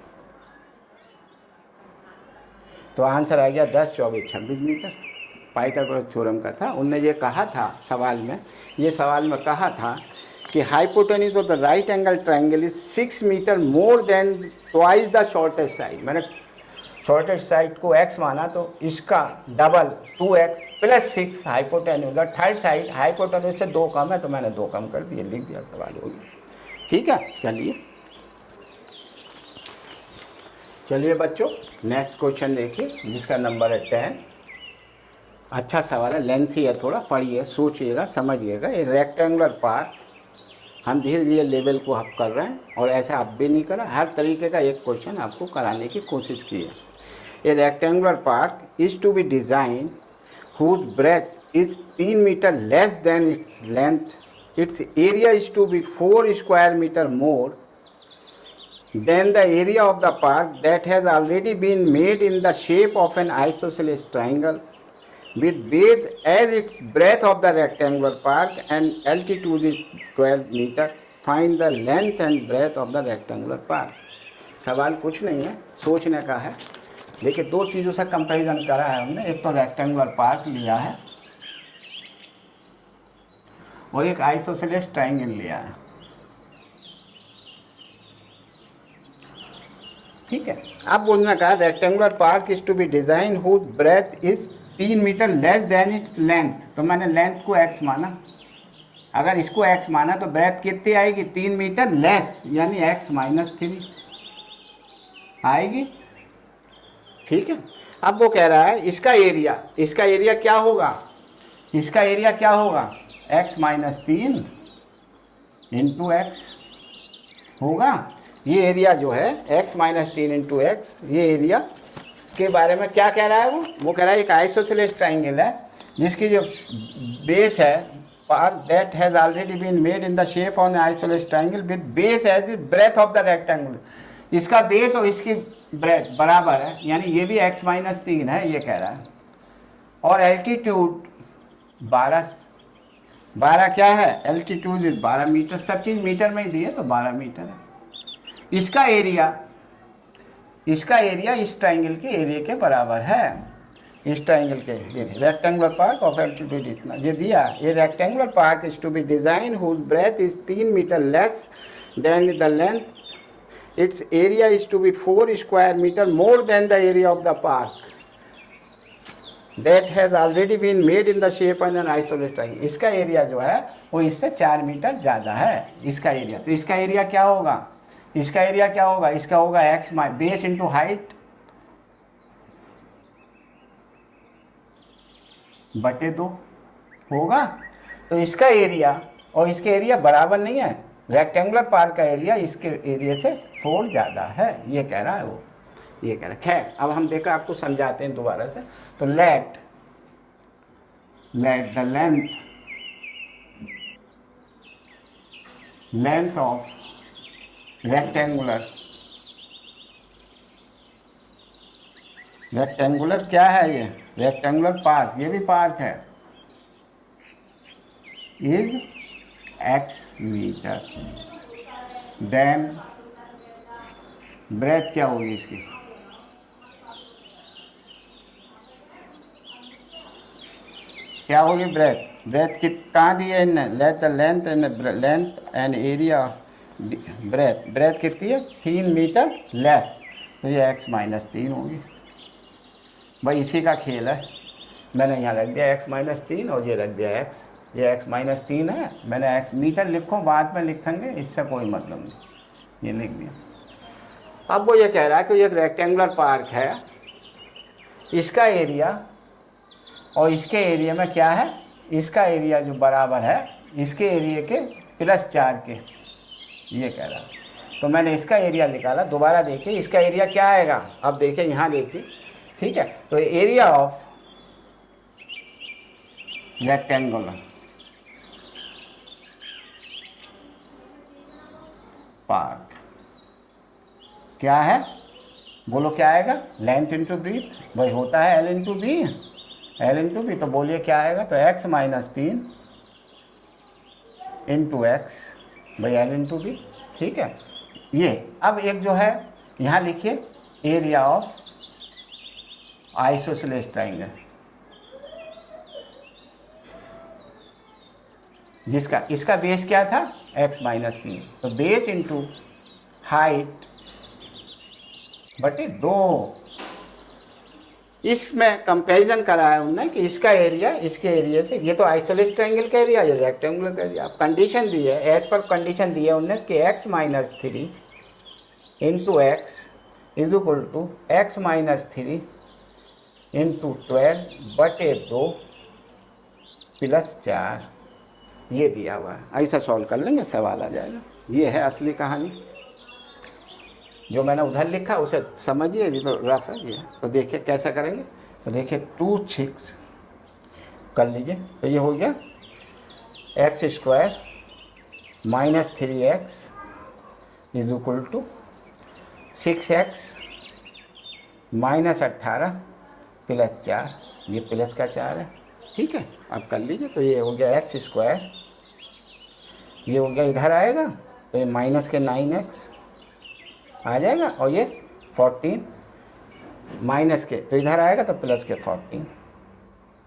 तो आंसर आ गया 10 24 26 मीटर। पाइथागोरस थ्योरम का था। उनने ये कहा था सवाल में कहा था कि hypotenuse of the right angle triangle is 6 metre more than twice the shortest side. मैंने शॉर्टेस्ट साइड को x माना तो इसका double 2x plus 6 hypotenuse, third side hypotenuse से 2 कम है तो मैंने 2 कम कर दिए, लिख दिया, सवाल हो गया। ठीक है, चलिए बच्चों, नेक्स्ट क्वेश्चन देखिए जिसका नंबर है 10। अच्छा सवाल है, लेंथी है थोड़ा, पढ़िए, सोचिएगा, समझिएगा। ये रेक्टेंगुलर पार्क, हम धीरे धीरे लेवल को अप कर रहे हैं और ऐसा आप भी नहीं करा, हर तरीके का एक क्वेश्चन आपको कराने की कोशिश की है। A rectangular park is to be designed whose breadth is 3 meter less than its length. Its area is to be 4 square meter more than the area of the park that has already been made in the shape of an isosceles triangle with base as its breadth of the rectangular park and altitude is 12 meter. Find the length and breadth of the rectangular park. सवाल कुछ नहीं है, सोचने का है। देखिए, दो चीज़ों से कंपैरिजन करा है हमने, एक तो रेक्टेंगुलर पार्क लिया है और एक आइसोसेलेस ट्राइंगल लिया है। ठीक है, अब बोलना कहा rectangular park is to be design whose breadth is 3 metre less than its length. तो मैंने लेंथ को x माना, अगर इसको x माना तो ब्रेथ कितनी आएगी, 3 मीटर लेस, यानी x-3 आएगी। ठीक है, अब वो कह रहा है इसका एरिया क्या होगा, इसका एरिया क्या होगा, x-3 इंटू एक्स होगा। ये एरिया जो है x-3 इंटू एक्स, ये एरिया के बारे में क्या कह रहा है वो कह रहा है एक आइसोसेलेस ट्राइंगल है जिसकी जो बेस है part that has already been made in the shape on isosceles triangle with base as the breadth of the rectangle. इसका बेस और इसकी ब्रेथ बराबर है, यानी ये भी x-3 है, ये कह रहा है। और एल्टीट्यूड 12 क्या है, एल्टीट्यूड इज 12 मीटर, सब चीज़ मीटर में ही दी है तो 12 मीटर है। इसका एरिया इस ट्राइंगल के एरिया के बराबर है, इस ट्राइंगल के area. Rectangular park of altitude इतना ये दिया। ये rectangular park is to be design whose breadth is 3 metre less than the length, its area is to be 4 square metre more than the area of the park that has already been made in the shape on an isolated triangle. इसका area जो है वो इससे 4 metre ज़्यादा है इसका area. तो इसका एरिया क्या होगा, इसका एरिया क्या होगा, इसका होगा x बेस इंटू हाइट बटे 2 होगा। तो इसका एरिया और इसके एरिया बराबर नहीं है, रेक्टेंगुलर पार्क का एरिया इसके एरिया से 4 ज़्यादा है, ये कह रहा है वो, ये कह रहा है। खैर, अब हम देखा आपको समझाते हैं दोबारा से। तो let the length of rectangular क्या है, ये रेक्टेंगुलर पार्क, ये भी पार्क है, is x metre, then breadth क्या होगी इसकी, क्या होगी ब्रेथ कहाँ दी है इनने, let the length and area breadth कितनी है, 3 मीटर लेस, तो ये x-3 होगी। भाई इसी का खेल है, मैंने यहाँ रख दिया x-3 और ये रख दिया x, ये x-3 है, मैंने x मीटर लिखो बाद में लिखेंगे, इससे कोई मतलब नहीं, ये लिख दिया। अब वो ये कह रहा है कि ये एक रेक्टेंगुलर पार्क है, इसका एरिया और इसके एरिया में क्या है, इसका एरिया जो बराबर है इसके एरिया के +4 के, ये कह रहा है। तो मैंने इसका एरिया निकाला, दोबारा देखिए इसका एरिया क्या आएगा, अब देखिए यहाँ देखिए, ठीक है। तो एरिया ऑफ रेक्टेंगुलर पार्क क्या है, बोलो क्या आएगा, लेंथ इंटू ब्रीथ, वही होता है L इंटू बी, तो बोलिए क्या आएगा, तो x-3 इंटू एक्स भाई L इंटू बी, ठीक है। ये अब एक जो है यहाँ लिखिए एरिया ऑफ आइसोसेलेस ट्राइंगल, जिसका इसका बेस क्या था x-3, तो बेस इंटू हाइट बटे 2। इसमें कंपैरिजन करा है उन्होंने कि इसका एरिया इसके एरिया से, ये तो आइसोलेस ट्रायंगल का एरिया, ये रेक्टेंगुलर का एरिया। कंडीशन दी है, एज पर कंडीशन दी है उन्होंने कि x-3 into x is equal to x-3 into 12 बटे 2 +4, ये दिया हुआ है। ऐसा सॉल्व कर लेंगे, सवाल आ जाएगा। ये है असली कहानी, जो मैंने उधर लिखा उसे समझिए, अभी तो रफ है ये। तो देखिए कैसा करेंगे, तो देखिए 2 6 कर लीजिए, तो ये हो गया x² - 3x is equal to 6x - 18 +4, ये प्लस का 4 है, ठीक है। अब कर लीजिए, तो ये हो गया x², ये हो गया इधर आएगा तो ये माइनस के 9x आ जाएगा, और ये 14 माइनस के, तो इधर आएगा तो प्लस के 14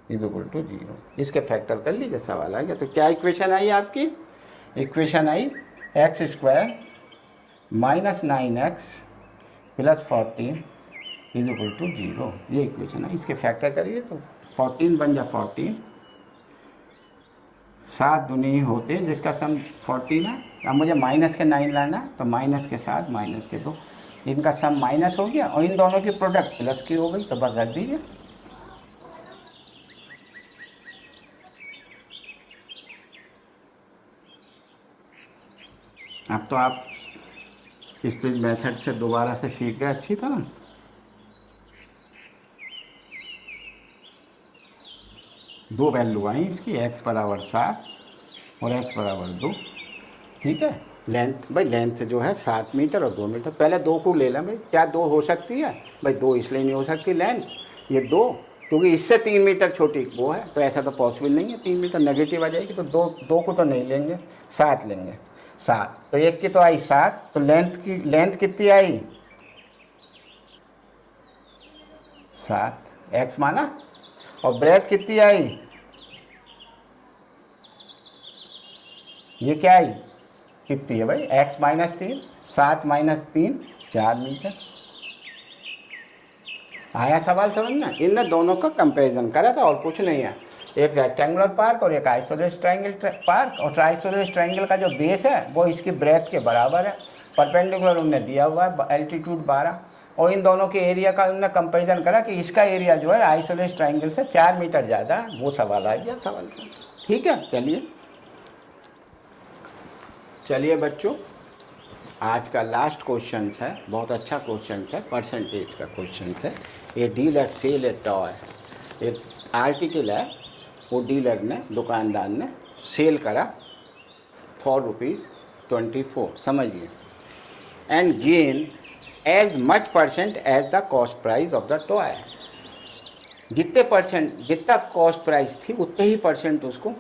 इज इक्वल टू 0। इसके फैक्टर कर लीजिए, सवाल आ गया। तो क्या इक्वेशन आई आपकी? इक्वेशन आई x square minus 9x plus 14 is equal to 0। ये इक्वेशन है। इसके फैक्टर करिए तो 14 बन जा 14, 7 दूनी होते हैं जिसका सम 14 है। अब मुझे माइनस के 9 लाना, तो माइनस के 7 माइनस के 2, इनका सम माइनस हो गया और इन दोनों की प्रोडक्ट प्लस की हो गई, तो बस रख दीजिए। अब तो आप इस मेथड से दोबारा से सीख गए अच्छी तरह। दो वैल्यू आई इसकी, x बराबर 7 और x बराबर 2। ठीक है, लेंथ भाई लेंथ जो है 7 मीटर और 2 मीटर। पहले 2 को ले लें भाई, क्या 2 हो सकती है भाई? 2 इसलिए नहीं हो सकती लेंथ, ये 2 क्योंकि इससे 3 मीटर छोटी वो है, तो ऐसा तो पॉसिबल नहीं है। 3 मीटर नेगेटिव आ जाएगी, तो 2 को तो नहीं लेंगे, 7 लेंगे। 7 तो एक की तो आई 7, तो लेंथ कितनी आई? 7 x माना, और ब्रेथ कितनी आई? ये क्या आई? कितनी है भाई? x minus 3, 7 minus 3 4 metre. आया सवाल समझ में? इन दोनों का कंपैरिजन करा था और कुछ नहीं है। एक रेक्टेंगुलर पार्क और एक आइसोलेस ट्रायंगल पार्क, और आइसोलेस ट्रायंगल का जो बेस है वो इसकी ब्रेथ के बराबर है। परपेंडिकुलर उन्होंने दिया हुआ है एल्टीट्यूड 12, और इन दोनों के एरिया का उन्होंने कंपैरिजन करा कि इसका एरिया जो है आइसोलेस ट्रायंगल से 4 मीटर ज़्यादा है। वो सवाल आ गया सवाल का। ठीक है, चलिए बच्चों, आज का लास्ट क्वेश्चन है, बहुत अच्छा क्वेश्चन है, परसेंटेज का क्वेश्चन है। ये डीलर सेल ए टॉय, एक आर्टिकल है, वो डीलर ने, दुकानदार ने सेल करा फॉर ₹24, समझिए, and gain as much percent as the cost price of the toy. जितना कॉस्ट प्राइस थी उतने ही परसेंट उसको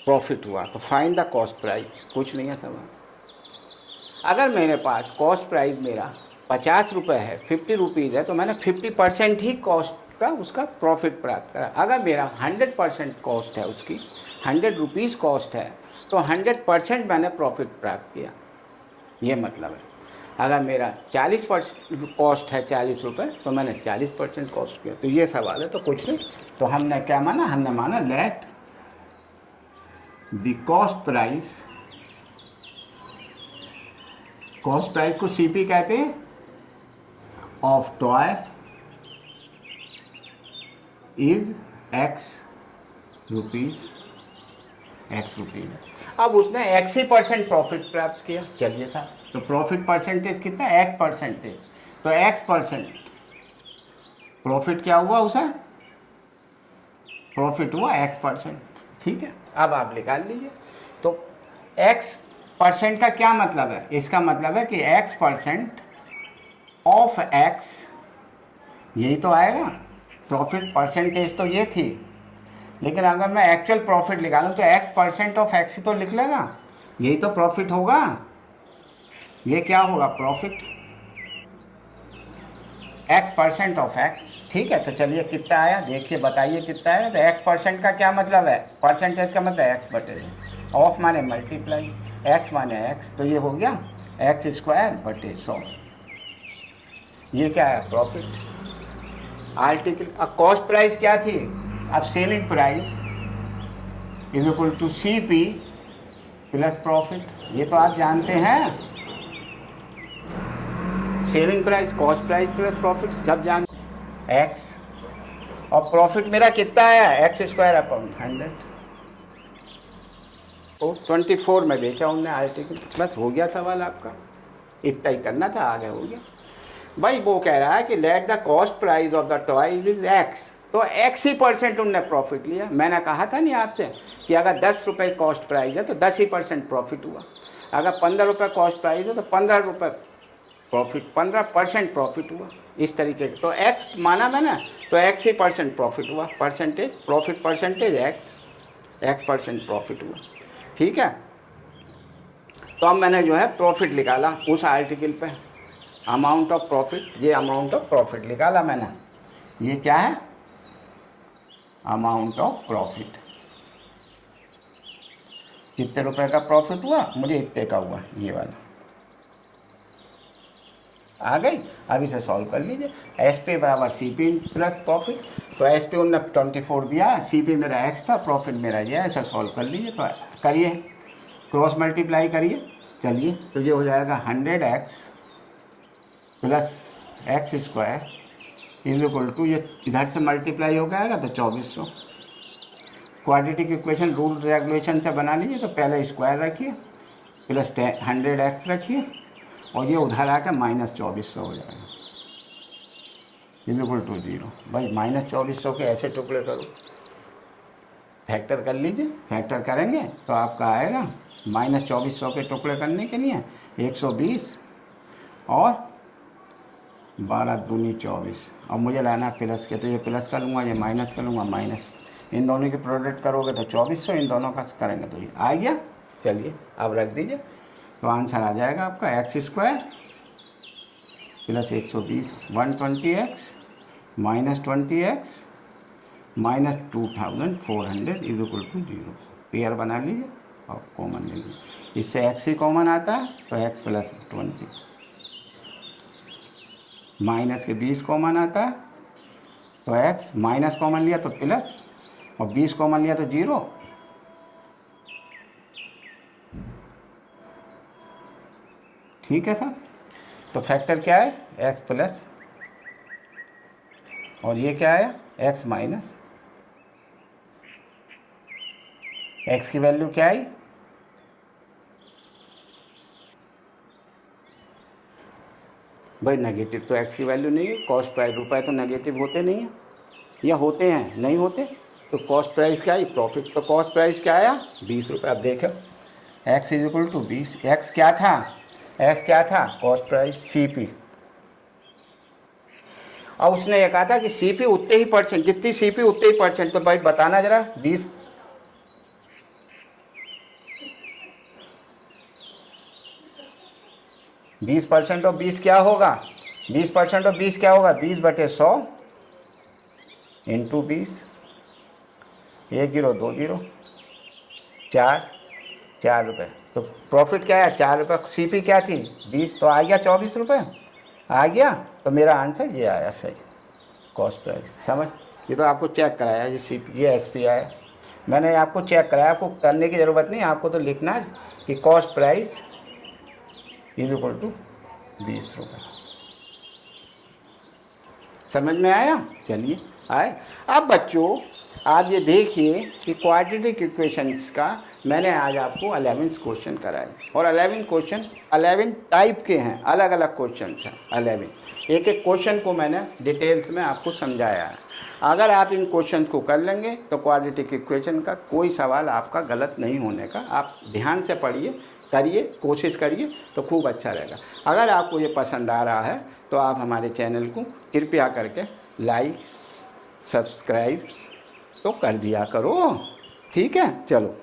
प्रॉफिट हुआ। तो फाइंड द कॉस्ट प्राइस, कुछ नहीं है सवाल। अगर मेरे पास कॉस्ट प्राइस मेरा 50 रुपये है, 50 रुपीज़ है, तो मैंने 50% ही कॉस्ट का उसका प्रॉफिट प्राप्त करा। अगर मेरा 100% कॉस्ट है, उसकी 100 रुपीज़ कॉस्ट है, तो 100% मैंने प्रॉफिट प्राप्त किया, ये मतलब है। अगर मेरा 40% कॉस्ट है, 40 रुपये, तो मैंने 40% कॉस्ट किया। तो ये सवाल है, तो कुछ नहीं। तो हमने क्या माना? हमने माना लेट द कॉस्ट प्राइस को सीपी कहते हैं, of toy is x rupees. अब उसने x ही % प्रॉफिट प्राप्त किया। चलिए साहब, तो प्रॉफिट परसेंटेज कितना है? 1%। तो x% प्रॉफिट क्या हुआ? उसे प्रॉफिट हुआ x%। ठीक है, अब आप निकाल लीजिए। तो x% का क्या मतलब है? इसका मतलब है कि x% ऑफ x, यही तो आएगा। प्रॉफिट परसेंटेज तो ये थी, लेकिन अगर मैं एक्चुअल प्रॉफिट निकालूं तो x% ऑफ x ही तो लिख लेगा, यही तो प्रॉफिट होगा। ये क्या होगा? Profit x% of x। ठीक है, तो चलिए कितना आया देखिए, बताइए कितना आया। तो x% का क्या मतलब है? परसेंटेज का मतलब x बटे, ऑफ माने मल्टीप्लाई, x माने x, तो ये हो गया x² बटे 100। ये क्या है? प्रॉफिट। आर्टिकल अब कॉस्ट प्राइस क्या थी? अब selling price is equal to CP plus profit. ये तो आप जानते हैं, selling price cost price plus profit सब जानते हैं। x और प्रॉफिट मेरा कितना आया? x² upon 100। तो 24 में बेचा उनने आर्टिकल। बस हो गया सवाल आपका, इतना ही करना था, आगे हो गया भाई। वो कह रहा है कि let the cost price of the toy is x, तो x ही % उनने प्रॉफिट लिया। मैंने कहा था नहीं आपसे कि अगर 10 रुपये कॉस्ट प्राइस है तो 10 ही % प्रॉफिट हुआ। अगर 15 रुपये कॉस्ट प्राइस है तो 15 रुपये प्रॉफिट, 15% प्रॉफिट हुआ। इस तरीके तो x माना मैंने, तो x ही % प्रॉफिट हुआ। Percentage profit percentage x% profit हुआ। ठीक है, तो अब मैंने जो है प्रॉफिट निकाला उस आर्टिकल पे, अमाउंट ऑफ प्रॉफिट, ये अमाउंट ऑफ प्रॉफिट निकाला मैंने। ये क्या है? Amount of profit. कितने रुपए का प्रॉफिट हुआ? मुझे इतने का हुआ, ये वाला आ गई। अब इसे सॉल्व कर लीजिए। एस पी बराबर सी पी प्लस प्रॉफिट, तो एस पी उन्होंने 24 दिया, सी पी मेरा एक्स था, प्रॉफिट मेरा ये है। इसे सॉल्व कर लीजिए। तो करिए, क्रॉस मल्टीप्लाई करिए। चलिए, तो ये हो जाएगा 100x plus x square is equal to, ये इधर से मल्टीप्लाई हो जाएगा तो 2400। क्वाड्रेटिक इक्वेशन रूल रेगुलेशन से बना लीजिए। तो पहले स्क्वायर रखिए प्लस 100x रखिए और ये उधर आकर -2400 हो जाएगा इज इक्वल टू 0। भाई -2400 के ऐसे टुकड़े करो, फैक्टर कर लीजिए। फैक्टर करेंगे तो आपका आएगा -2400 के टुकड़े करने के लिए 120 और 12 दूनी 24। अब मुझे लाना प्लस के, तो ये प्लस कर लूँगा, ये माइनस कर लूँगा, माइनस। इन दोनों की प्रोडक्ट करोगे तो 2400, इन दोनों का करेंगे तो ये आ गया। चलिए अब रख दीजिए। तो आंसर आ जाएगा आपका x square plus 120 120x minus 20x minus 2400 is equal to 0। Pair बना लीजिए और कॉमन ले लीजिए। इससे x ही कॉमन आता है तो x प्लस 20, माइनस के 20 कॉमन आता है तो x, माइनस कॉमन लिया तो प्लस और 20 कॉमन लिया तो 0। ठीक है सर। तो फैक्टर क्या है? x प्लस और ये क्या है? x minus. x की वैल्यू क्या आई? भाई नेगेटिव तो x की वैल्यू नहीं है। कॉस्ट प्राइस, रुपए तो नेगेटिव होते नहीं हैं या होते हैं? नहीं होते। तो कॉस्ट प्राइस क्या आई? प्रॉफिट। तो कॉस्ट प्राइस क्या आया? 20 रुपये। अब देखो x is equal to 20। x क्या था? x क्या था? Cost price C P. और उसने ये कहा था कि सी पी उतने ही परसेंट, जितनी सी पी उतने ही परसेंट। तो भाई बताना जरा, 20% ऑफ 20 क्या होगा? 20% ऑफ 20 क्या होगा? 20/100 इंटू 20, 1 0 2 0 4 रुपये। तो प्रॉफिट क्या है? 4 रुपये। सी पी क्या थी? 20। तो आ गया 24 रुपये। आ गया। तो मेरा आंसर ये आया सही, कॉस्ट प्राइस। समझ? ये तो आपको चेक कराया, ये सी पी, ये एस पी आया। मैंने आपको चेक कराया, आपको करने की ज़रूरत नहीं। आपको तो लिखना है कि cost price is equal to 20 रुपये। समझ में आया? चलिए आए। अब बच्चों आप ये देखिए कि क्वाड्रेटिक इक्वेशंस का मैंने आज आपको 11 क्वेश्चन कराए और 11 क्वेश्चन 11 टाइप के हैं, अलग अलग क्वेश्चन हैं 11। एक एक क्वेश्चन को मैंने डिटेल्स में आपको समझाया है। अगर आप इन क्वेश्चन को कर लेंगे तो क्वाड्रेटिक इक्वेशन का कोई सवाल आपका गलत नहीं होने का। आप ध्यान से पढ़िए, करिए, कोशिश करिए तो खूब अच्छा रहेगा। अगर आपको ये पसंद आ रहा है तो आप हमारे चैनल को कृपया करके लाइक सब्सक्राइब तो कर दिया करो। ठीक है, चलो।